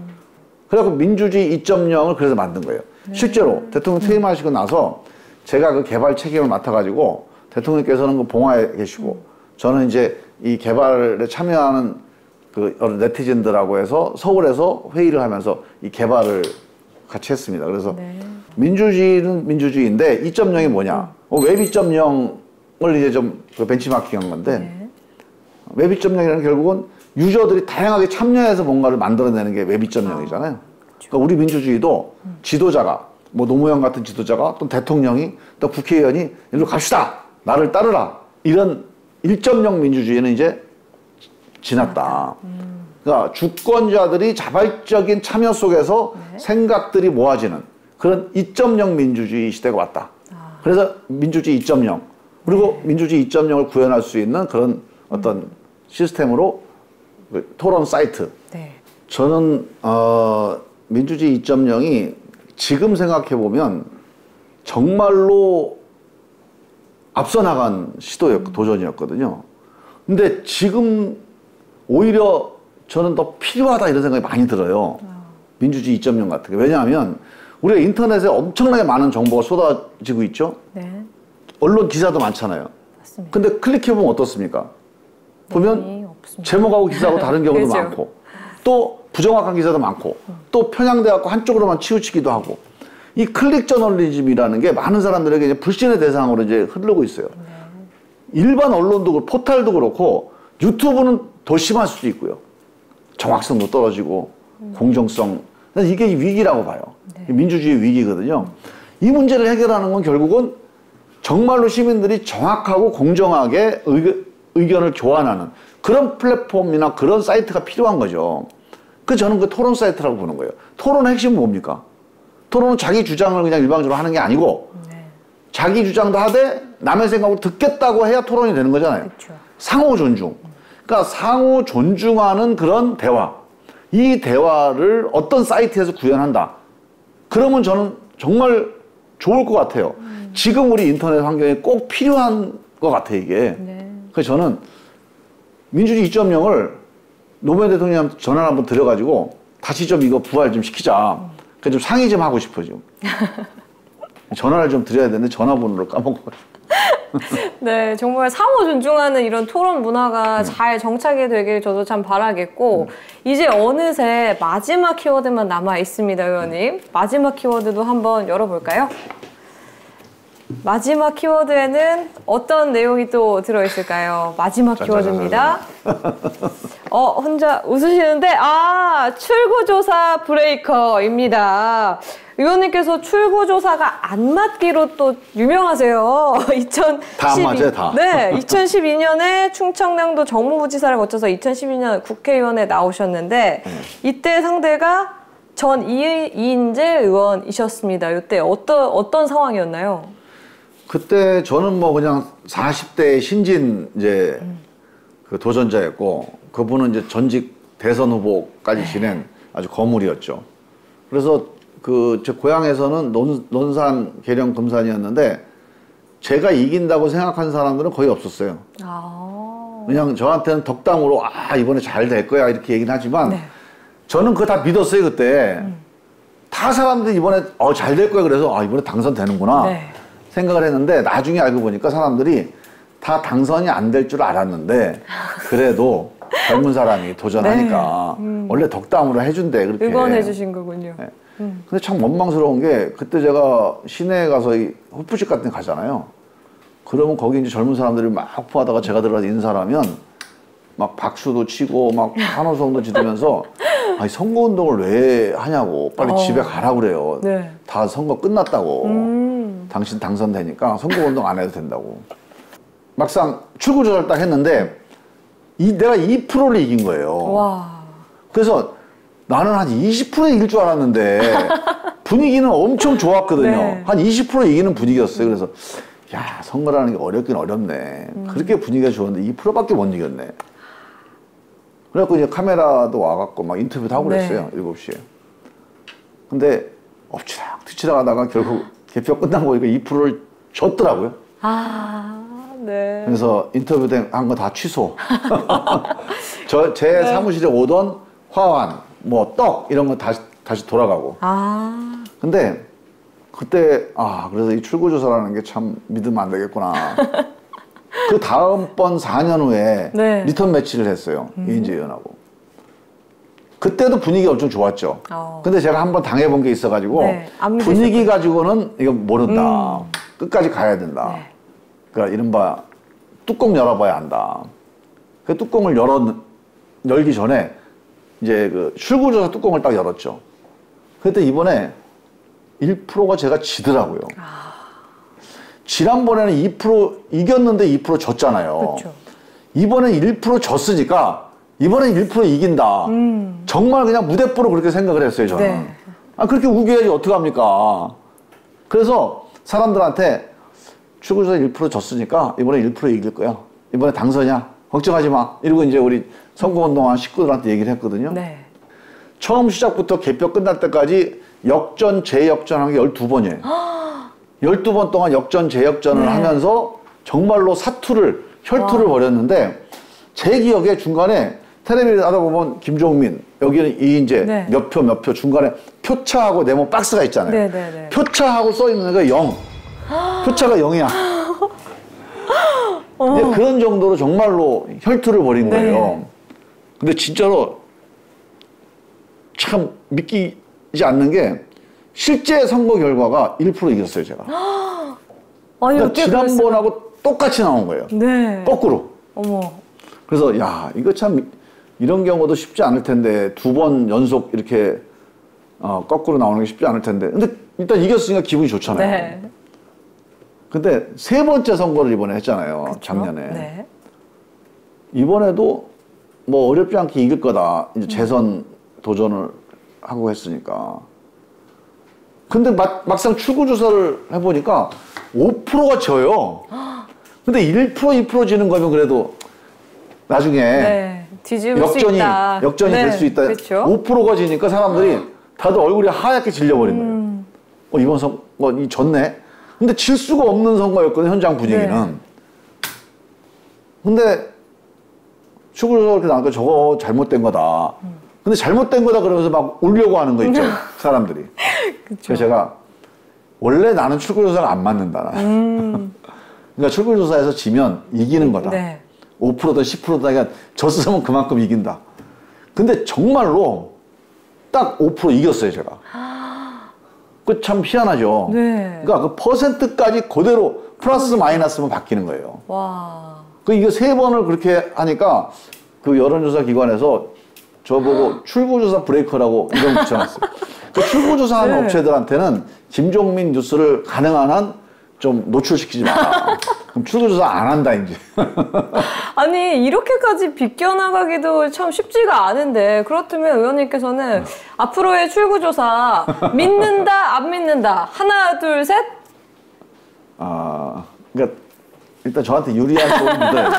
그래갖고 민주주의 2.0을 그래서 만든 거예요. 실제로 대통령 퇴임하시고 나서 제가 그 개발 책임을 맡아가지고 대통령께서는 그 봉화에 계시고 저는 이제 이 개발에 참여하는 그 여러 네티즌들하고 해서 서울에서 회의를 하면서 이 개발을 같이 했습니다. 그래서 민주주의는 민주주의인데 2.0이 뭐냐? 웹 2.0을 이제 좀 벤치마킹한 건데 웹 2.0이라는 결국은 유저들이 다양하게 참여해서 뭔가를 만들어내는 게 웹 2.0이잖아요. 그러니까 우리 민주주의도 지도자가 뭐 노무현 같은 지도자가 또 대통령이 또 국회의원이 일로 갑시다. 나를 따르라. 이런 1.0 민주주의는 이제 지났다. 그러니까 주권자들이 자발적인 참여 속에서 생각들이 모아지는 그런 2.0 민주주의 시대가 왔다. 그래서 민주주의 2.0 그리고 민주주의 2.0을 구현할 수 있는 그런 어떤 시스템으로 토론 사이트. 저는 민주주의 2.0이 지금 생각해보면 정말로 앞서 나간 도전이었거든요. 근데 지금 오히려 저는 더 필요하다 이런 생각이 많이 들어요. 민주주의 2.0 같은 게. 왜냐하면 우리가 인터넷에 엄청나게 많은 정보가 쏟아지고 있죠. 언론 기사도 많잖아요. 맞습니다. 근데 클릭해보면 어떻습니까? 보면 제목하고 기사하고 다른 경우도 그렇죠. 많고 또 부정확한 기사도 많고 또 편향돼갖고 한쪽으로만 치우치기도 하고 이 클릭 저널리즘이라는 게 많은 사람들에게 이제 불신의 대상으로 이제 흐르고 있어요. 일반 언론도 그렇고 포털도 그렇고 유튜브는 더 심할 수도 있고요. 정확성도 떨어지고 공정성 이게 위기라고 봐요. 민주주의 위기거든요. 이 문제를 해결하는 건 결국은 정말로 시민들이 정확하고 공정하게 의견을 교환하는 그런 플랫폼이나 그런 사이트가 필요한 거죠. 저는 그 토론 사이트라고 보는 거예요. 토론의 핵심은 뭡니까? 토론은 자기 주장을 그냥 일방적으로 하는 게 아니고 자기 주장도 하되 남의 생각을 듣겠다고 해야 토론이 되는 거잖아요. 그쵸. 상호 존중. 그러니까 상호 존중하는 그런 대화. 이 대화를 어떤 사이트에서 구현한다. 그러면 저는 정말 좋을 것 같아요. 지금 우리 인터넷 환경에 꼭 필요한 것 같아요, 이게. 그래서 저는 민주주의 2.0을 노무현 대통령한테 전화를 한번 드려가지고 다시 좀 이거 부활 좀 시키자. 그래서 좀 상의 좀 하고 싶어, 지금. 전화를 좀 드려야 되는데 전화번호를 까먹어가지고. 네, 정말 상호 존중하는 이런 토론 문화가 잘 정착이 되길 저도 참 바라겠고 이제 어느새 마지막 키워드만 남아 있습니다, 의원님. 마지막 키워드도 한번 열어볼까요? 마지막 키워드에는 어떤 내용이 또 들어있을까요? 마지막 키워드입니다. 혼자 웃으시는데 출구조사 브레이커입니다. 의원님께서 출구조사가 안 맞기로 또 유명하세요. 다 안 맞아요, 다. 네, 2012년에 충청남도 정무부지사를 거쳐서 2012년 국회의원에 나오셨는데 이때 상대가 전 이인재 의원이셨습니다. 이때 어떤 상황이었나요? 그때 저는 뭐 그냥 40대 신진 그 도전자였고 그분은 이제 전직 대선 후보까지 지낸 아주 거물이었죠. 그래서 제 고향에서는 논산, 계령, 금산이었는데 제가 이긴다고 생각한 사람들은 거의 없었어요. 그냥 저한테는 덕담으로 이번에 잘 될 거야 이렇게 얘기는 하지만 저는 그거 다 믿었어요 그때. 다 사람들이 이번에 잘 될 거야 그래서 이번에 당선되는구나 생각을 했는데 나중에 알고 보니까 사람들이 다 당선이 안 될 줄 알았는데 그래도 젊은 사람이 도전하니까 원래 덕담으로 해준대 그렇게. 응원해 주신 거군요. 근데 참 원망스러운 게 그때 제가 시내에 가서 이 호프집 같은 데 가잖아요. 그러면 거기 이제 젊은 사람들이 막 호프하다가 제가 들어가서 인사하면 막 박수도 치고 막 환호성도 지르면서 선거운동을 왜 하냐고 빨리 집에 가라고 그래요. 다 선거 끝났다고. 당신 당선되니까 선거운동 안 해도 된다고. 막상 출구조사를 딱 했는데 내가 2%를 이긴 거예요. 와. 그래서 나는 한 20% 이길 줄 알았는데 분위기는 엄청 좋았거든요. 한 20% 이기는 분위기였어요. 그래서 선거라는 게 어렵긴 어렵네. 그렇게 분위기가 좋은데 2%밖에 못 이겼네. 그래갖고 이제 카메라도 와갖고 막 인터뷰도 하고 그랬어요. 7시에. 근데 엎치락 하다가 결국 개표 끝난 거 보니까 2%를 줬더라고요. 그래서 인터뷰 한 거 다 취소. 제 사무실에 오던 화환, 떡 이런 거 다시 돌아가고. 근데 그때 그래서 이 출구조사라는 게 참 믿으면 안 되겠구나. 그 다음번 4년 후에 리턴 매치를 했어요. 이인재 의원하고. 그때도 분위기 엄청 좋았죠. 근데 제가 한번 당해본 게 있어가지고 분위기 가지고는 이거 모른다. 끝까지 가야 된다. 그러니까 이른바 뚜껑 열어봐야 한다. 그 뚜껑을 열기 전에 이제 그 출구조사 뚜껑을 딱 열었죠. 그때 이번에 1%가 제가 지더라고요. 지난번에는 2% 이겼는데 2% 졌잖아요. 그쵸. 이번엔 1% 졌으니까 이번엔 1% 이긴다. 정말 그냥 무대뽀로 그렇게 생각을 했어요, 저는. 그렇게 우겨야지 어떡합니까? 그래서 사람들한테 출구조사 1% 졌으니까 이번에 1% 이길 거야. 이번에 당선이야. 걱정하지 마. 이러고 이제 우리 선거운동한 식구들한테 얘기를 했거든요. 처음 시작부터 개표 끝날 때까지 역전, 재역전한 게 12번이에요. 12번 동안 역전, 재역전을 하면서 정말로 혈투를 벌였는데 제 기억에 중간에 텔레비전 하다 보면 김종민, 여기는 이인재, 몇 표 중간에 표차하고 네모 박스가 있잖아요. 표차하고 써 있는 애가 0. 표차가 0이야. 그런 정도로 정말로 혈투를 벌인 거예요. 근데 진짜로 참 믿기지 않는 게 실제 선거 결과가 1% 이겼어요, 제가. 그러니까 지난번하고 똑같이 나온 거예요. 거꾸로. 그래서 이거 참 이런 경우도 쉽지 않을 텐데 2번 연속 이렇게 거꾸로 나오는 게 쉽지 않을 텐데 근데 일단 이겼으니까 기분이 좋잖아요. 네. 근데 세 번째 선거를 이번에 했잖아요. 그쵸? 작년에. 네. 이번에도 뭐 어렵지 않게 이길 거다. 이제 재선 도전을 하고 했으니까. 근데 막상 출구조사를 해보니까 5%가 져요. 근데 1%, 2% 지는 거면 그래도 나중에 네. 뒤집을 수 있다. 역전이 네. 될 수 있다. 그쵸? 5%가 지니까 사람들이 다들 얼굴이 하얗게 질려버린 거예요. 이번 선거 이 졌네. 근데 질 수가 없는 선거였거든요. 현장 분위기는. 네. 근데 출구조사 이렇게 나니까 저거 잘못된 거다. 근데 잘못된 거다 그러면서 막 울려고 하는 거 있죠. 사람들이. 그래서 제가 원래 나는 출구조사가 안 맞는다. 그러니까 출구조사에서 지면 이기는 거다. 네. 5%든 10%든 그러니까 졌으면 그만큼 이긴다. 근데 정말로 딱 5% 이겼어요, 제가. 그 참 희한하죠. 네. 그러니까 그 퍼센트까지 그대로 플러스 마이너스만 바뀌는 거예요. 와. 이게 세 번을 그렇게 하니까 그 여론조사 기관에서 저보고 출구조사 브레이커라고 이름 붙여놨어요. 그 출구조사하는 네. 업체들한테는 김종민 뉴스를 가능한 한 좀 노출시키지 마라. 그럼 출구조사 안 한다 이제. 아니 이렇게까지 비껴나가기도 참 쉽지가 않은데 그렇다면 의원님께서는 앞으로의 출구조사 믿는다 안 믿는다 하나 둘 셋? 그러니까 일단 저한테 유리한 쪽을 믿어요.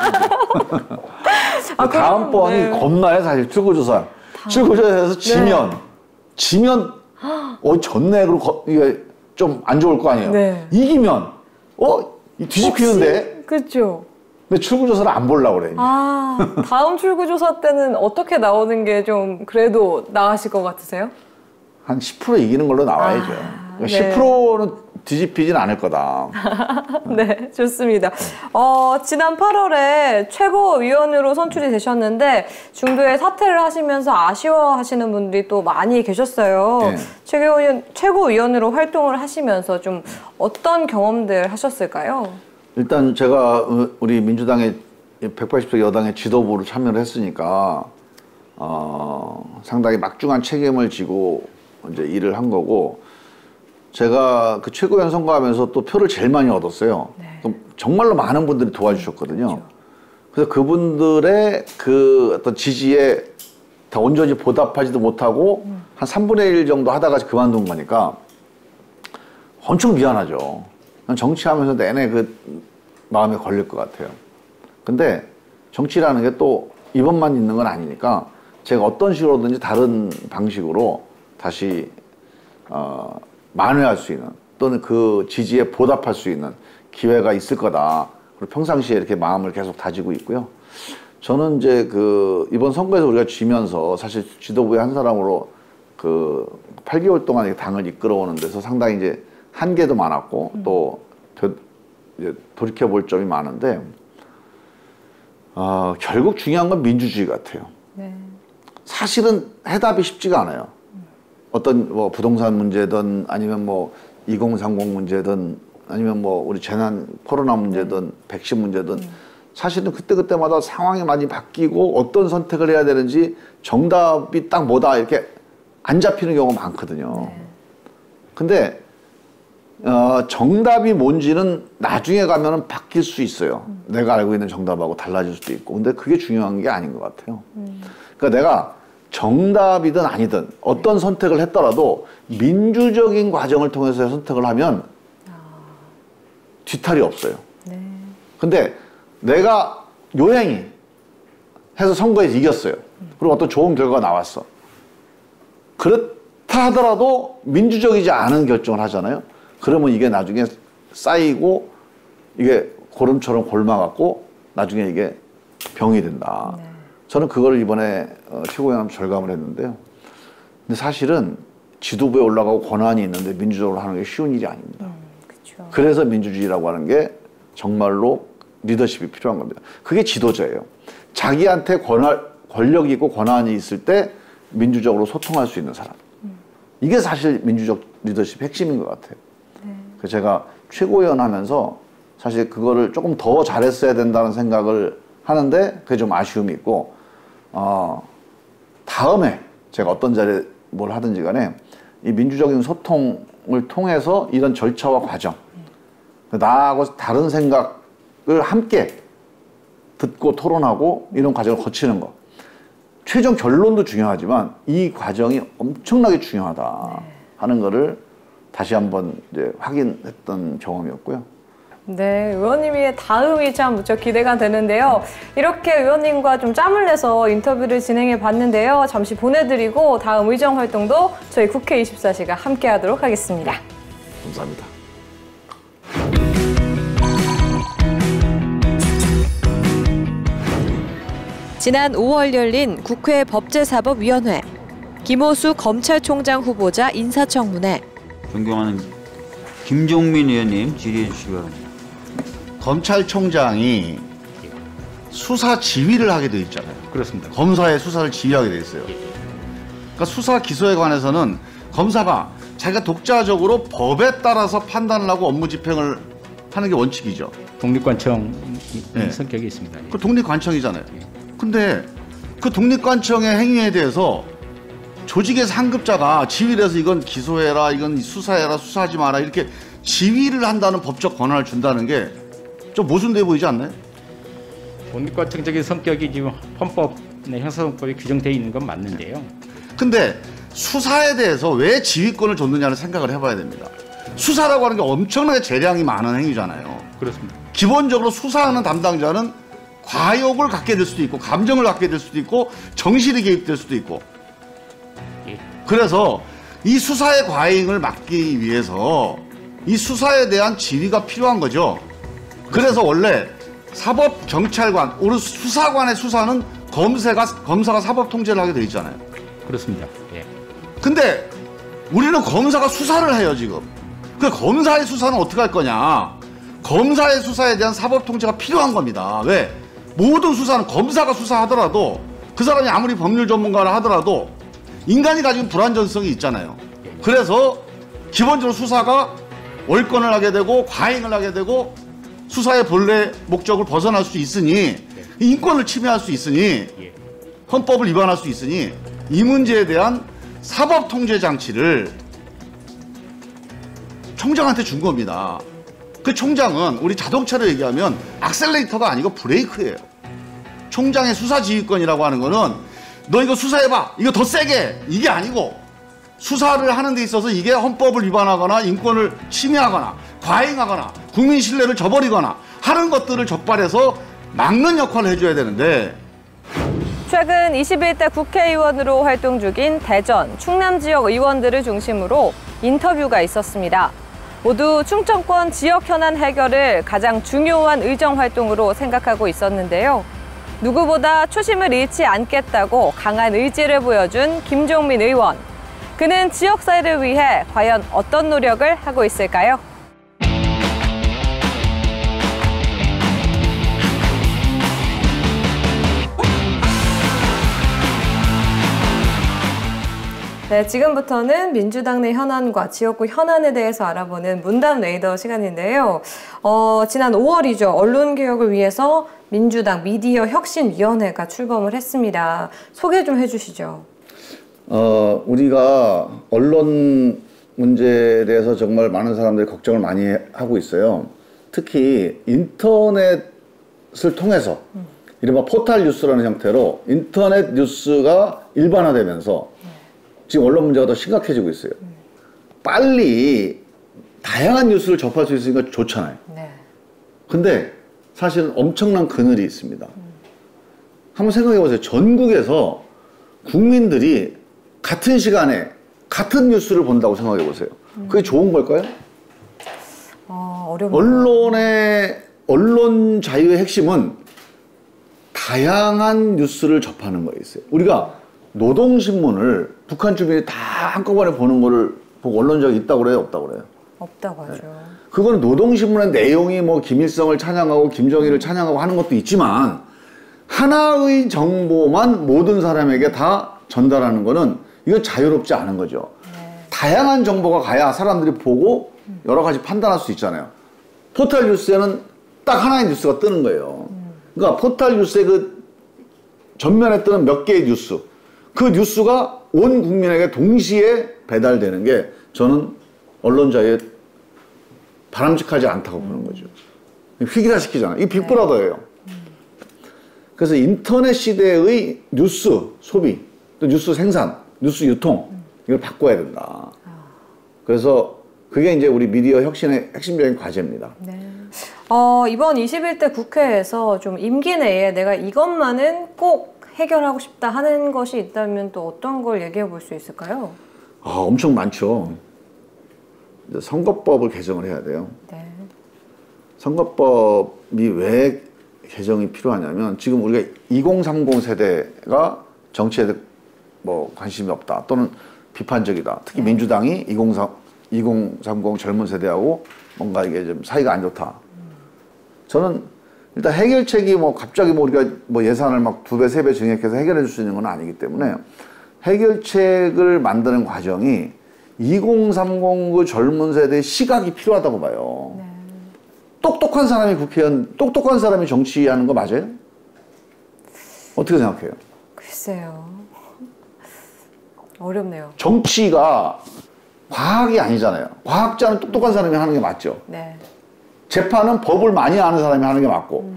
다음번이 네. 겁나요 사실 출구조사. 출구조사에서 지면 졌네 그리고 이게 좀 안 좋을 거 아니에요. 네. 이기면 뒤집히는데. 그렇죠. 근데 출구조사를 안 보려고 그래. 아 다음 출구조사 때는 어떻게 나오는 게 좀 그래도 나으실 것 같으세요? 한 10% 이기는 걸로 나와야죠. 그러니까 네. 10%는 뒤집히진 않을 거다. 네, 좋습니다. 지난 8월에 최고위원으로 선출이 되셨는데 중도에 사퇴를 하시면서 아쉬워하시는 분들이 또 많이 계셨어요. 네. 최고위원으로 활동을 하시면서 좀 어떤 경험들 하셨을까요? 일단 제가 우리 민주당의 180석 여당의 지도부로 참여를 했으니까 상당히 막중한 책임을 지고 이제 일을 한 거고 제가 그 최고위원 선거하면서 또 표를 제일 많이 얻었어요. 네. 그럼 정말로 많은 분들이 도와주셨거든요. 그렇죠. 그래서 그분들의 그 어떤 지지에 다 온전히 보답하지도 못하고 한 3분의 1 정도 하다가 그만둔 거니까 엄청 미안하죠. 정치하면서 내내 그 마음에 걸릴 것 같아요. 근데 정치라는 게 또 이번만 있는 건 아니니까 제가 어떤 식으로든지 다른 방식으로 다시 만회할 수 있는 또는 그 지지에 보답할 수 있는 기회가 있을 거다. 그리고 평상시에 이렇게 마음을 계속 다지고 있고요. 저는 이제 그 이번 선거에서 우리가 지면서 사실 지도부의 한 사람으로 그 8개월 동안 당을 이끌어오는 데서 상당히 이제 한계도 많았고 또 이제 돌이켜 볼 점이 많은데 결국 중요한 건 민주주의 같아요. 네. 사실은 해답이 쉽지가 않아요. 어떤 뭐 부동산 문제든 아니면 뭐 2030 문제든 아니면 뭐 우리 재난 코로나 문제든 백신 문제든 사실은 그때그때마다 상황이 많이 바뀌고 어떤 선택을 해야 되는지 정답이 딱 뭐다 이렇게 안 잡히는 경우가 많거든요. 근데 정답이 뭔지는 나중에 가면은 바뀔 수 있어요. 내가 알고 있는 정답하고 달라질 수도 있고. 근데 그게 중요한 게 아닌 것 같아요. 그러니까 내가 정답이든 아니든 어떤 선택을 했더라도 민주적인 과정을 통해서 선택을 하면 뒤탈이 없어요. 네. 근데 내가 요행이 해서 선거에서 이겼어요. 그리고 어떤 좋은 결과가 나왔어. 그렇다 하더라도 민주적이지 않은 결정을 하잖아요. 그러면 이게 나중에 쌓이고 이게 고름처럼 골마갖고 나중에 이게 병이 된다. 네. 저는 그걸 이번에 최고위원 절감을 했는데요. 근데 사실은 지도부에 올라가고 권한이 있는데 민주적으로 하는 게 쉬운 일이 아닙니다. 그쵸. 그래서 민주주의라고 하는 게 정말로 리더십이 필요한 겁니다. 그게 지도자예요. 자기한테 권력이 있고 권한이 있을 때 민주적으로 소통할 수 있는 사람. 이게 사실 민주적 리더십 핵심인 것 같아요. 그래서 제가 최고위원 하면서 사실 그거를 조금 더 잘했어야 된다는 생각을 하는데 그게 좀 아쉬움이 있고 다음에 제가 어떤 자리에 뭘 하든지 간에 이 민주적인 소통을 통해서 이런 절차와 과정, 나하고 다른 생각을 함께 듣고 토론하고 이런 과정을 거치는 것. 최종 결론도 중요하지만 이 과정이 엄청나게 중요하다 하는 거를 다시 한번 이제 확인했던 경험이었고요. 네, 의원님의 다음이 참 무척 기대가 되는데요. 이렇게 의원님과 좀 짬을 내서 인터뷰를 진행해 봤는데요. 잠시 보내드리고 다음 의정 활동도 저희 국회 24시가 함께 하도록 하겠습니다. 감사합니다. 지난 5월 열린 국회 법제사법위원회, 김호수 검찰총장 후보자 인사청문회. 존경하는 김종민 의원님 질의해 주시기 바랍니다. 검찰총장이 수사 지휘를 하게 돼 있잖아요. 그렇습니다. 검사의 수사를 지휘하게 돼 있어요. 그러니까 수사 기소에 관해서는 검사가 자기가 독자적으로 법에 따라서 판단을 하고 업무 집행을 하는 게 원칙이죠. 독립관청 네. 성격이 있습니다. 그 독립관청이잖아요. 근데 그 독립관청의 행위에 대해서 조직의 상급자가 지휘를 해서 이건 기소해라, 이건 수사해라, 수사하지 마라 이렇게 지휘를 한다는 법적 권한을 준다는 게 좀 모순돼 보이지 않나요? 독립관청적인 성격이 지금 헌법, 형사소송법에 규정되어 있는 건 맞는데요. 근데 수사에 대해서 왜 지휘권을 줬느냐를 생각을 해봐야 됩니다. 수사라고 하는 게 엄청나게 재량이 많은 행위잖아요. 그렇습니다. 기본적으로 수사하는 담당자는 과욕을 갖게 될 수도 있고 감정을 갖게 될 수도 있고 정실이 개입될 수도 있고 예. 그래서 이 수사의 과잉을 막기 위해서 이 수사에 대한 지휘가 필요한 거죠. 그래서 원래 사법경찰관, 오히려 수사관의 수사는 검사가 사법통제를 하게 돼 있잖아요. 그렇습니다. 예. 근데 우리는 검사가 수사를 해요, 지금. 그 검사의 수사는 어떻게 할 거냐. 검사의 수사에 대한 사법통제가 필요한 겁니다. 왜? 모든 수사는 검사가 수사하더라도 그 사람이 아무리 법률 전문가라 하더라도 인간이 가지고 불완전성이 있잖아요. 그래서 기본적으로 수사가 월권을 하게 되고 과잉을 하게 되고 수사의 본래 목적을 벗어날 수 있으니 인권을 침해할 수 있으니 헌법을 위반할 수 있으니 이 문제에 대한 사법통제 장치를 총장한테 준 겁니다. 그 총장은 우리 자동차로 얘기하면 악셀레이터가 아니고 브레이크예요. 총장의 수사지휘권이라고 하는 거는 너 이거 수사해봐, 이거 더 세게, 이게 아니고 수사를 하는 데 있어서 이게 헌법을 위반하거나 인권을 침해하거나 과잉하거나 국민 신뢰를 저버리거나 하는 것들을 적발해서 막는 역할을 해줘야 되는데 최근 21대 국회의원으로 활동 중인 대전, 충남 지역 의원들을 중심으로 인터뷰가 있었습니다. 모두 충청권 지역 현안 해결을 가장 중요한 의정 활동으로 생각하고 있었는데요. 누구보다 초심을 잃지 않겠다고 강한 의지를 보여준 김종민 의원. 그는 지역사회를 위해 과연 어떤 노력을 하고 있을까요? 네, 지금부터는 민주당 내 현안과 지역구 현안에 대해서 알아보는 문담 레이더 시간인데요. 지난 5월이죠. 언론개혁을 위해서 민주당 미디어 혁신위원회가 출범을 했습니다. 소개 좀 해주시죠. 우리가 언론 문제에 대해서 정말 많은 사람들이 걱정을 많이 하고 있어요. 특히 인터넷을 통해서 이른바 포털 뉴스라는 형태로 인터넷 뉴스가 일반화되면서 지금 언론 문제가 더 심각해지고 있어요. 빨리 다양한 뉴스를 접할 수 있으니까 좋잖아요. 네. 근데 사실은 엄청난 그늘이 있습니다. 한번 생각해 보세요. 전국에서 국민들이 같은 시간에 같은 뉴스를 본다고 생각해 보세요. 그게 좋은 걸까요? 어렵네요. 언론 자유의 핵심은 다양한 뉴스를 접하는 거에 있어요. 우리가 노동신문을 북한 주민이 다 한꺼번에 보는 거를 보고 언론적이 있다고 그래요? 없다고 그래요? 없다고 하죠. 네. 그건 노동신문의 내용이 뭐 김일성을 찬양하고 김정일을 찬양하고 하는 것도 있지만 하나의 정보만 모든 사람에게 다 전달하는 거는 이건 자유롭지 않은 거죠. 네. 다양한 정보가 가야 사람들이 보고 여러 가지 판단할 수 있잖아요. 포털 뉴스에는 딱 하나의 뉴스가 뜨는 거예요. 그러니까 포털 뉴스의 그 전면에 뜨는 몇 개의 뉴스, 그 뉴스가 온 국민에게 동시에 배달되는 게 저는 언론 자유에 바람직하지 않다고 보는 거죠. 휘기다시키잖아요. 이게 빅브라더예요. 그래서 인터넷 시대의 뉴스 소비, 또 뉴스 생산, 뉴스 유통 이걸 바꿔야 된다. 그래서 그게 이제 우리 미디어 혁신의 핵심적인 과제입니다. 네. 이번 21대 국회에서 좀 임기 내에 내가 이것만은 꼭 해결하고 싶다 하는 것이 있다면 또 어떤 걸 얘기해 볼 수 있을까요? 엄청 많죠. 이제 선거법을 개정을 해야 돼요. 네. 선거법이 왜 개정이 필요하냐면 지금 우리가 2030 세대가 정치에 뭐 관심이 없다 또는 비판적이다. 특히 민주당이 2030 젊은 세대하고 뭔가 이게 좀 사이가 안 좋다. 저는 일단 해결책이 뭐 갑자기 뭐 우리가 뭐 예산을 막 2배, 3배 증액해서 해결해 줄 수 있는 건 아니기 때문에 해결책을 만드는 과정이 2030 그 젊은 세대의 시각이 필요하다고 봐요. 네. 똑똑한 사람이 국회의원, 똑똑한 사람이 정치하는 거 맞아요? 어떻게 생각해요? 글쎄요. 어렵네요. 정치가 과학이 아니잖아요. 과학자는 똑똑한 사람이 하는 게 맞죠. 네. 재판은 법을 많이 아는 사람이 하는 게 맞고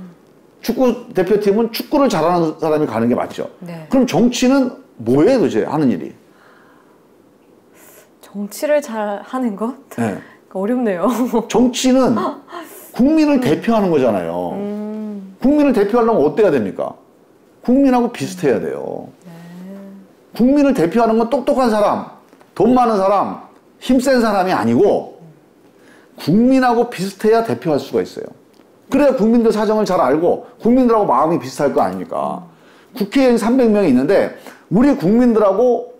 축구 대표팀은 축구를 잘하는 사람이 가는 게 맞죠. 네. 그럼 정치는 뭐예요 도대체 하는 일이? 정치를 잘 하는 것? 네. 어렵네요. 정치는 국민을 대표하는 거잖아요. 국민을 대표하려면 어때야 됩니까? 국민하고 비슷해야 돼요. 국민을 대표하는 건 똑똑한 사람, 돈 많은 사람, 힘센 사람이 아니고 국민하고 비슷해야 대표할 수가 있어요. 그래야 국민들 사정을 잘 알고 국민들하고 마음이 비슷할 거 아닙니까? 국회의원 300명이 있는데 우리 국민들하고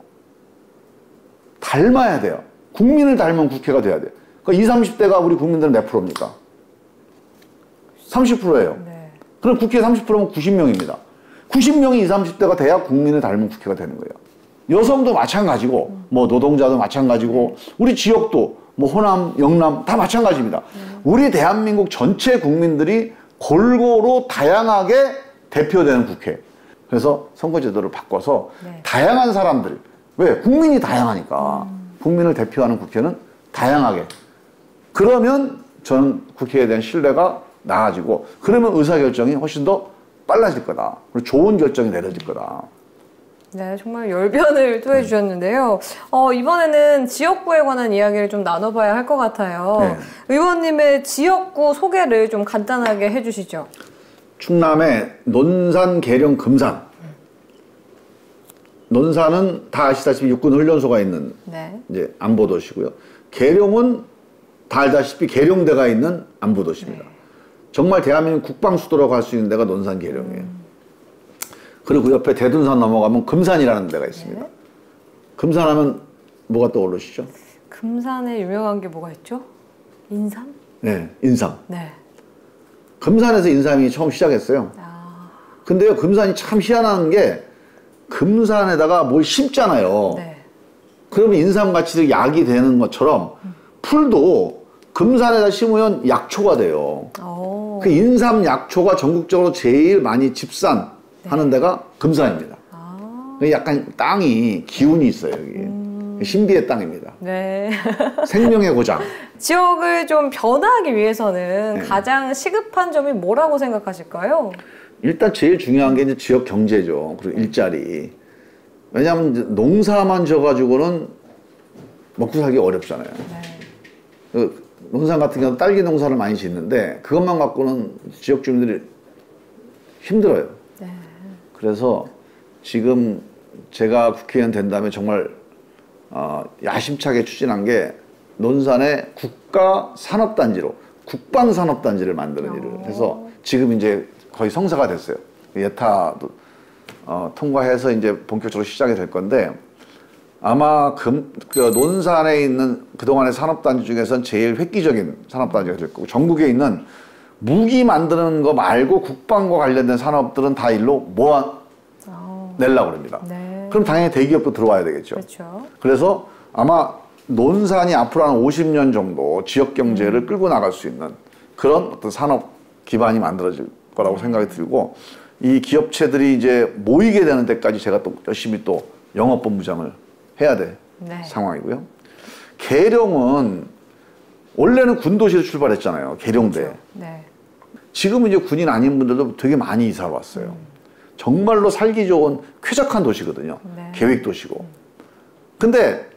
닮아야 돼요. 국민을 닮은 국회가 돼야 돼요. 그러니까 20, 30대가 우리 국민들은 몇 프로입니까? 30%예요. 네. 그럼 국회 30%면 90명입니다. 90명이 20, 30대가 돼야 국민을 닮은 국회가 되는 거예요. 여성도 마찬가지고 뭐 노동자도 마찬가지고 우리 지역도 뭐 호남, 영남 다 마찬가지입니다. 우리 대한민국 전체 국민들이 골고루 다양하게 대표되는 국회. 그래서 선거제도를 바꿔서 네. 다양한 사람들, 왜? 국민이 다양하니까 국민을 대표하는 국회는 다양하게. 그러면 저는 국회에 대한 신뢰가 나아지고 그러면 의사결정이 훨씬 더 빨라질 거다. 그리고 좋은 결정이 내려질 거다. 네, 정말 열변을 토해 주셨는데요. 이번에는 지역구에 관한 이야기를 좀 나눠봐야 할 것 같아요. 네. 의원님의 지역구 소개를 좀 간단하게 해주시죠. 충남의 논산, 계룡, 금산. 논산은 다 아시다시피 육군 훈련소가 있는 네. 이제 안보도시고요. 계룡은 다 알다시피 계룡대가 있는 안보도시입니다. 네. 정말 대한민국 국방 수도라고 할 수 있는 데가 논산, 계룡이에요. 그리고 그 옆에 대둔산 넘어가면 금산이라는 데가 있습니다. 네. 금산하면 뭐가 떠오르시죠? 금산에 유명한 게 뭐가 있죠? 인삼? 네, 인삼. 네. 금산에서 인삼이 처음 시작했어요. 근데요, 금산이 참 희한한 게 금산에다가 뭘 심잖아요. 네. 그러면 인삼같이 약이 되는 것처럼 풀도 금산에다 심으면 약초가 돼요. 오. 그 인삼 약초가 전국적으로 제일 많이 집산하는 데가 금산입니다. 약간 땅이 기운이 있어요, 여기. 신비의 땅입니다. 네. 생명의 고장. 지역을 좀 변화하기 위해서는 네. 가장 시급한 점이 뭐라고 생각하실까요? 일단 제일 중요한 게 이제 지역 경제죠. 그리고 일자리. 왜냐하면 이제 농사만 져가지고는 먹고 살기 어렵잖아요. 네. 논산 같은 경우는 딸기 농사를 많이 짓는데 그것만 갖고는 지역 주민들이 힘들어요. 네. 그래서 지금 제가 국회의원 된 다음에 정말 야심차게 추진한 게 논산의 국가산업단지로 국방산업단지를 만드는 일을 해서 지금 이제 거의 성사가 됐어요. 예타도 통과해서 이제 본격적으로 시작이 될 건데 아마 그 논산에 있는 그동안의 산업단지 중에선 제일 획기적인 산업단지가 될 거고 전국에 있는 무기 만드는 거 말고 국방과 관련된 산업들은 다 일로 모아내려고 합니다. 네. 그럼 당연히 대기업도 들어와야 되겠죠. 그렇죠. 그래서 아마 논산이 앞으로 한 50년 정도 지역 경제를 끌고 나갈 수 있는 그런 어떤 산업 기반이 만들어질 거라고 생각이 들고 이 기업체들이 이제 모이게 되는 데까지 제가 또 열심히 또 영업본부장을 해야 될 네. 상황이고요. 계룡은 원래는 군도시로 출발했잖아요. 계룡대. 그렇죠. 네. 지금은 이제 군인 아닌 분들도 되게 많이 이사를 왔어요. 정말로 살기 좋은 쾌적한 도시거든요. 네. 계획 도시고. 근데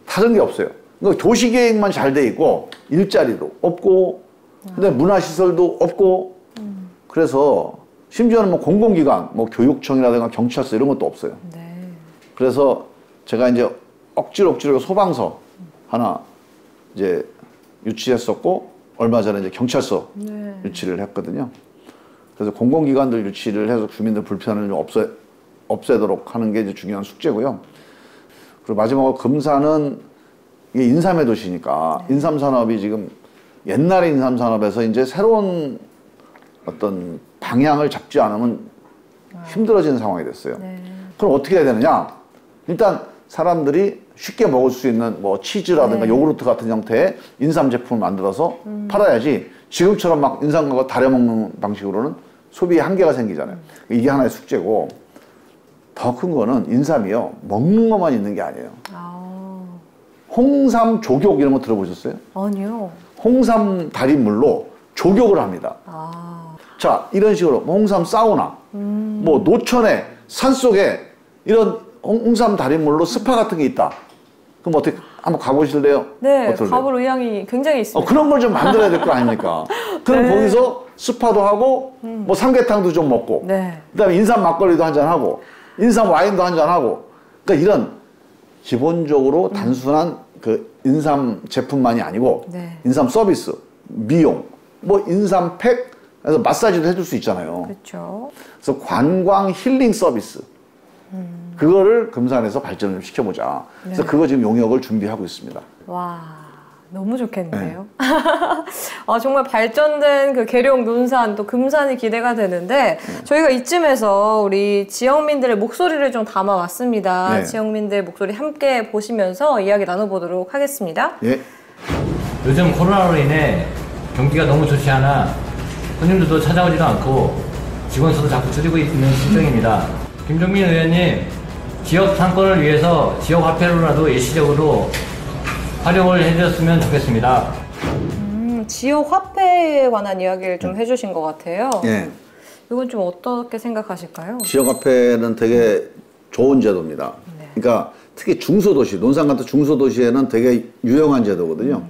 다른 게 없어요. 그러니까 도시 계획만 잘 돼 있고 일자리도 없고, 근데 문화시설도 없고, 그래서 심지어는 뭐 공공기관, 뭐 교육청이라든가 경찰서 이런 것도 없어요. 네. 그래서 제가 이제 억지로 소방서 하나 이제 유치했었고, 얼마 전에 이제 경찰서 네. 유치를 했거든요. 그래서 공공기관들 유치를 해서 주민들 불편을 좀 없애도록 하는 게 이제 중요한 숙제고요. 그리고 마지막으로 금산은 이게 인삼의 도시니까 인삼산업이 지금 옛날의 인삼산업에서 이제 새로운 어떤 방향을 잡지 않으면 힘들어지는 상황이 됐어요. 네. 그럼 어떻게 해야 되느냐? 일단 사람들이 쉽게 먹을 수 있는 뭐 치즈라든가 네. 요구르트 같은 형태의 인삼 제품을 만들어서 팔아야지, 지금처럼 막 인삼과 다려 먹는 방식으로는 소비에 한계가 생기잖아요. 이게 하나의 숙제고, 더 큰 거는 인삼이요, 먹는 것만 있는 게 아니에요. 아, 홍삼 조격 이런 거 들어보셨어요? 아니요. 홍삼 달인물로 조격을 합니다. 아, 자, 이런 식으로 홍삼 사우나, 뭐 노천에 산속에 이런 홍삼 달인물로 스파 같은 게 있다. 그럼 어떻게 한번 가보실래요? 네, 어떨래요? 가볼 의향이 굉장히 있습니다. 그런 걸 좀 만들어야 될 거 아닙니까? 그럼 네. 거기서 스파도 하고, 뭐 삼계탕도 좀 먹고, 네. 그다음에 인삼 막걸리도 한잔 하고, 인삼 와인도 한잔 하고, 그러니까 이런 기본적으로 단순한 그 인삼 제품만이 아니고, 네. 인삼 서비스, 미용, 뭐 인삼 팩, 그래서 마사지도 해줄 수 있잖아요. 그렇죠. 그래서 관광 힐링 서비스, 그거를 금산에서 발전을 좀 시켜보자. 그래서 네. 그거 지금 용역을 준비하고 있습니다. 와, 너무 좋겠네요. 아, 정말 발전된 그 계룡, 논산, 또 금산이 기대가 되는데, 저희가 이쯤에서 우리 지역민들의 목소리를 좀 담아왔습니다. 네. 지역민들 목소리 함께 보시면서 이야기 나눠보도록 하겠습니다. 예. 요즘 코로나로 인해 경기가 너무 좋지 않아 손님들도 찾아오지도 않고 직원 수도 자꾸 줄이고 있는 실정입니다. 김종민 의원님, 지역 상권을 위해서 지역 화폐로라도 일시적으로 활용을 해주셨으면 좋겠습니다. 지역 화폐에 관한 이야기를 좀 해주신 것 같아요. 예. 이건 좀 어떻게 생각하실까요? 지역화폐는 되게 좋은 제도입니다. 네. 그러니까 특히 중소도시, 논산 같은 중소도시에는 되게 유용한 제도거든요.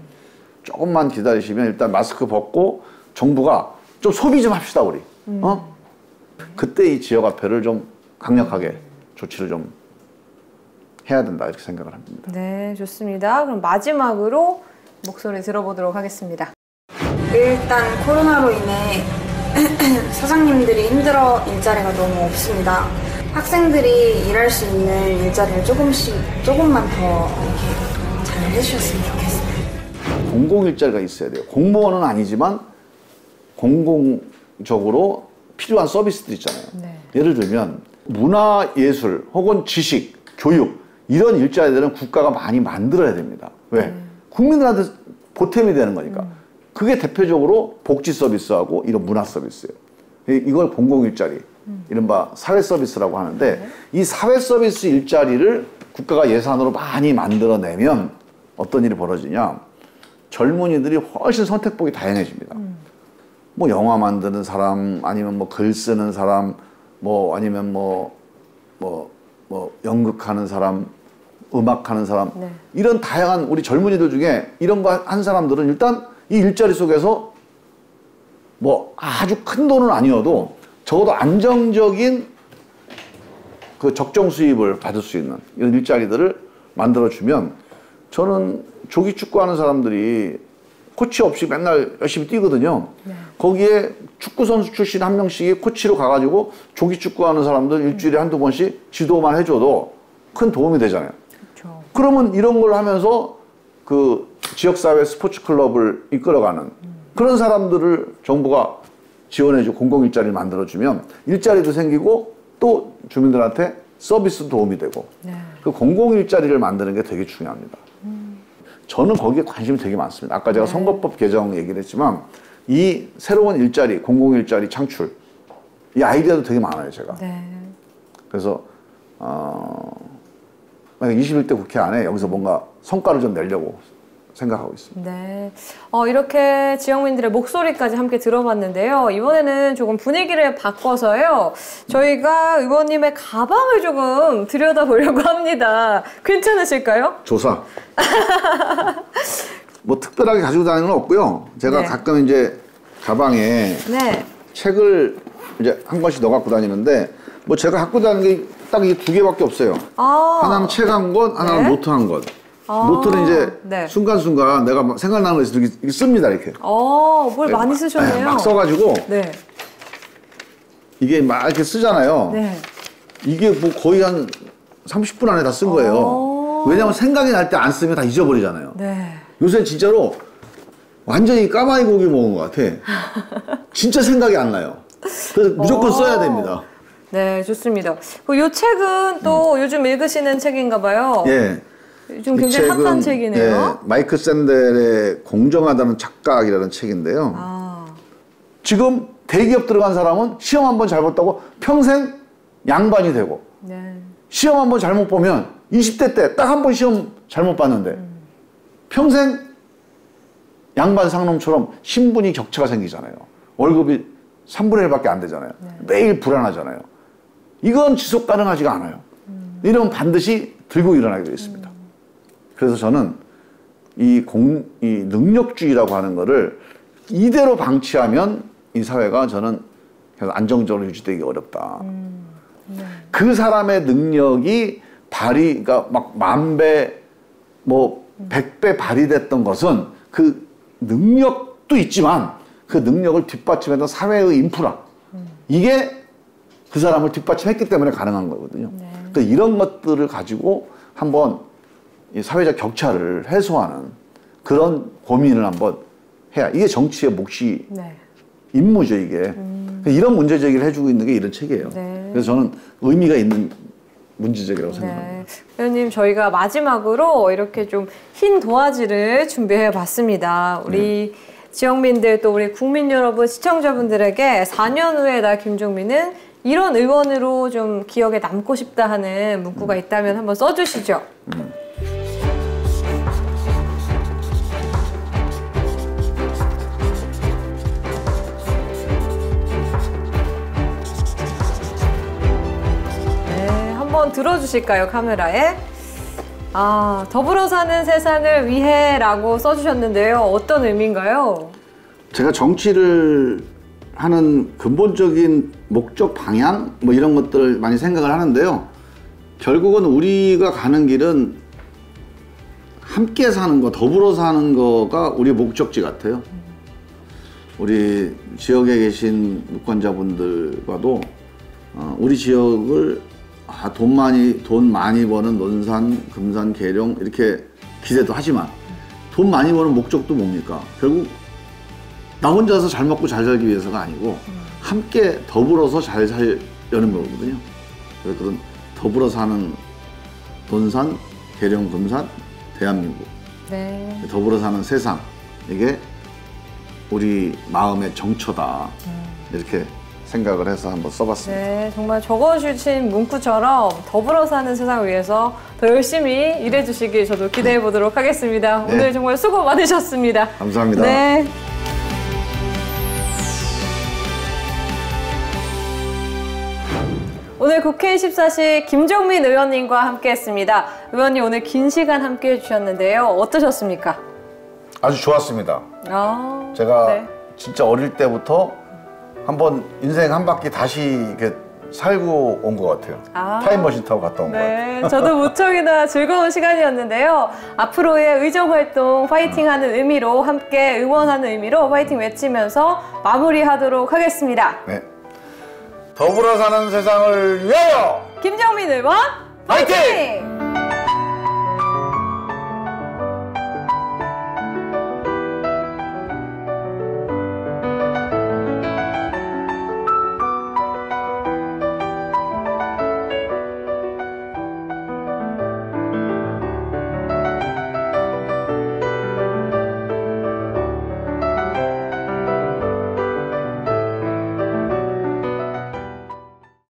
조금만 기다리시면 일단 마스크 벗고 정부가 좀 소비 좀 합시다, 우리. 그때 이 지역화폐를 좀 강력하게 조치를 좀 해야 된다, 이렇게 생각을 합니다. 네, 좋습니다. 그럼 마지막으로 목소리 들어보도록 하겠습니다. 일단 코로나로 인해 사장님들이 힘들어 일자리가 너무 없습니다. 학생들이 일할 수 있는 일자리를 조금만 더 이렇게 잘 해주셨으면 좋겠어요. 공공일자리가 있어야 돼요. 공무원은 아니지만 공공적으로 필요한 서비스들 있잖아요. 네. 예를 들면 문화예술 혹은 지식, 교육 이런 일자리들은 국가가 많이 만들어야 됩니다. 왜? 국민들한테 보탬이 되는 거니까. 그게 대표적으로 복지 서비스하고 이런 문화 서비스예요. 이걸 공공일자리, 이른바 사회 서비스라고 하는데, 이 사회 서비스 일자리를 국가가 예산으로 많이 만들어내면 어떤 일이 벌어지냐? 젊은이들이 훨씬 선택폭이 다양해집니다. 뭐 영화 만드는 사람, 아니면 뭐 글 쓰는 사람, 뭐 아니면 뭐 연극하는 사람, 음악하는 사람, 네. 이런 다양한 우리 젊은이들 중에 이런 거 한 사람들은 일단 이 일자리 속에서 뭐 아주 큰 돈은 아니어도 적어도 안정적인 그 적정 수입을 받을 수 있는 이런 일자리들을 만들어주면, 저는 조기 축구하는 사람들이 코치 없이 맨날 열심히 뛰거든요. 네. 거기에 축구 선수 출신 한 명씩이 코치로 가가지고 조기 축구하는 사람들 일주일에 한두 번씩 지도만 해줘도 큰 도움이 되잖아요. 그렇죠. 그러면 이런 걸 하면서 그 지역사회 스포츠 클럽을 이끌어가는 그런 사람들을 정부가 지원해주고 공공일자리를 만들어주면 일자리도 생기고 또 주민들한테 서비스 도움이 되고, 네. 그 공공일자리를 만드는 게 되게 중요합니다. 저는 거기에 관심이 되게 많습니다. 아까 제가 선거법 개정 얘기를 했지만 이 새로운 일자리, 공공일자리 창출, 이 아이디어도 되게 많아요, 제가. 네. 그래서 만약 21대 국회 안에 여기서 뭔가 성과를 좀 내려고 생각하고 있습니다. 네. 이렇게 지역민들의 목소리까지 함께 들어봤는데요. 이번에는 조금 분위기를 바꿔서요. 저희가 의원님의 가방을 조금 들여다보려고 합니다. 괜찮으실까요? 조사. 뭐 특별하게 가지고 다니는 건 없고요. 제가 네. 가끔 이제 가방에 네. 책을 이제 한 권씩 넣어 갖고 다니는데 뭐 제가 갖고 다니는 게 딱 이 두 개밖에 없어요. 하나는 책 한 권, 하나는 네. 노트 한 권. 노트는 이제 네. 순간순간 내가 막 생각나는 거 있으면 이렇게 씁니다, 이렇게. 뭘 네, 많이 쓰셨네요. 막 써가지고 네. 이게 막 이렇게 쓰잖아요. 네. 이게 뭐 거의 한 30분 안에 다 쓴 거예요. 왜냐면 생각이 날 때 안 쓰면 다 잊어버리잖아요. 네. 요새 진짜로 완전히 까마귀 고기 먹은 것 같아. 진짜 생각이 안 나요. 그래서 무조건 써야 됩니다. 네, 좋습니다. 이 책은 또 요즘 읽으시는 책인가 봐요. 예. 좀 굉장히 핫한 책이네요. 예, 마이크 샌델의 공정하다는 착각이라는 책인데요. 지금 대기업 들어간 사람은 시험 한번 잘 봤다고 평생 양반이 되고 네. 시험 한번 잘못 보면 20대 때 딱 한 번 시험 잘못 봤는데 평생 양반 상놈처럼 신분이 격차가 생기잖아요. 월급이 3분의 1밖에 안 되잖아요. 매일 불안하잖아요. 이건 지속 가능하지가 않아요. 이러면 반드시 들고 일어나게 되어 있습니다. 그래서 저는 이 능력주의라고 하는 거를 이대로 방치하면 이 사회가 저는 계속 안정적으로 유지되기 어렵다. 그 사람의 능력이 그러니까 막 10,000배, 뭐 100배 발휘됐던 것은 그 능력도 있지만 그 능력을 뒷받침했던 사회의 인프라. 이게 그 사람을 뒷받침했기 때문에 가능한 거거든요. 그러니까 이런 것들을 가지고 한번 이 사회적 격차를 해소하는 그런 고민을 한번 해야. 이게 정치의 몫이 임무죠, 이게. 그러니까 이런 문제 제기를 해주고 있는 게 이런 책이에요. 그래서 저는 의미가 있는 문제 제기라고 생각합니다. 의원님, 저희가 마지막으로 이렇게 좀 흰 도화지를 준비해 봤습니다. 우리 지역민들 또 우리 국민 여러분, 시청자분들에게 4년 후에 나 김종민은 이런 의원으로 좀 기억에 남고 싶다 하는 문구가 있다면 한번 써주시죠. 네, 한번 들어주실까요, 카메라에? 더불어 사는 세상을 위해라고 써주셨는데요. 어떤 의미인가요? 제가 정치를 하는 근본적인 목적 방향 뭐 이런 것들을 많이 생각을 하는데요. 결국은 우리가 가는 길은 함께 사는 거, 더불어 사는 거가 우리 목적지 같아요. 우리 지역에 계신 유권자분들과도 우리 지역을 돈 많이 버는 논산, 금산, 계룡 이렇게 기대도 하지만 돈 많이 버는 목적도 뭡니까? 결국 나 혼자서 잘 먹고 잘 살기 위해서가 아니고 함께 더불어서 잘 살려는 거거든요. 그래서 그런 더불어 사는 논산, 계룡, 금산, 대한민국, 더불어 사는 세상, 이게 우리 마음의 정처다 이렇게 생각을 해서 한번 써봤습니다. 네, 정말 적어주신 문구처럼 더불어 사는 세상을 위해서 더 열심히 일해주시길 저도 기대해 보도록 하겠습니다. 네. 오늘 정말 수고 많으셨습니다. 감사합니다. 네. 오늘 국회 24시 김종민 의원님과 함께했습니다. 의원님 오늘 긴 시간 함께해 주셨는데요. 어떠셨습니까? 아주 좋았습니다. 제가 진짜 어릴 때부터 한번 인생 한 바퀴 다시 이렇게 살고 온 것 같아요. 타임머신 타고 갔다 온 것 같아요. 저도 무척이나 즐거운 시간이었는데요. 앞으로의 의정활동 파이팅하는 의미로 함께 응원하는 의미로 파이팅 외치면서 마무리하도록 하겠습니다. 네. 더불어 사는 세상을 위하여 김종민 의원 파이팅!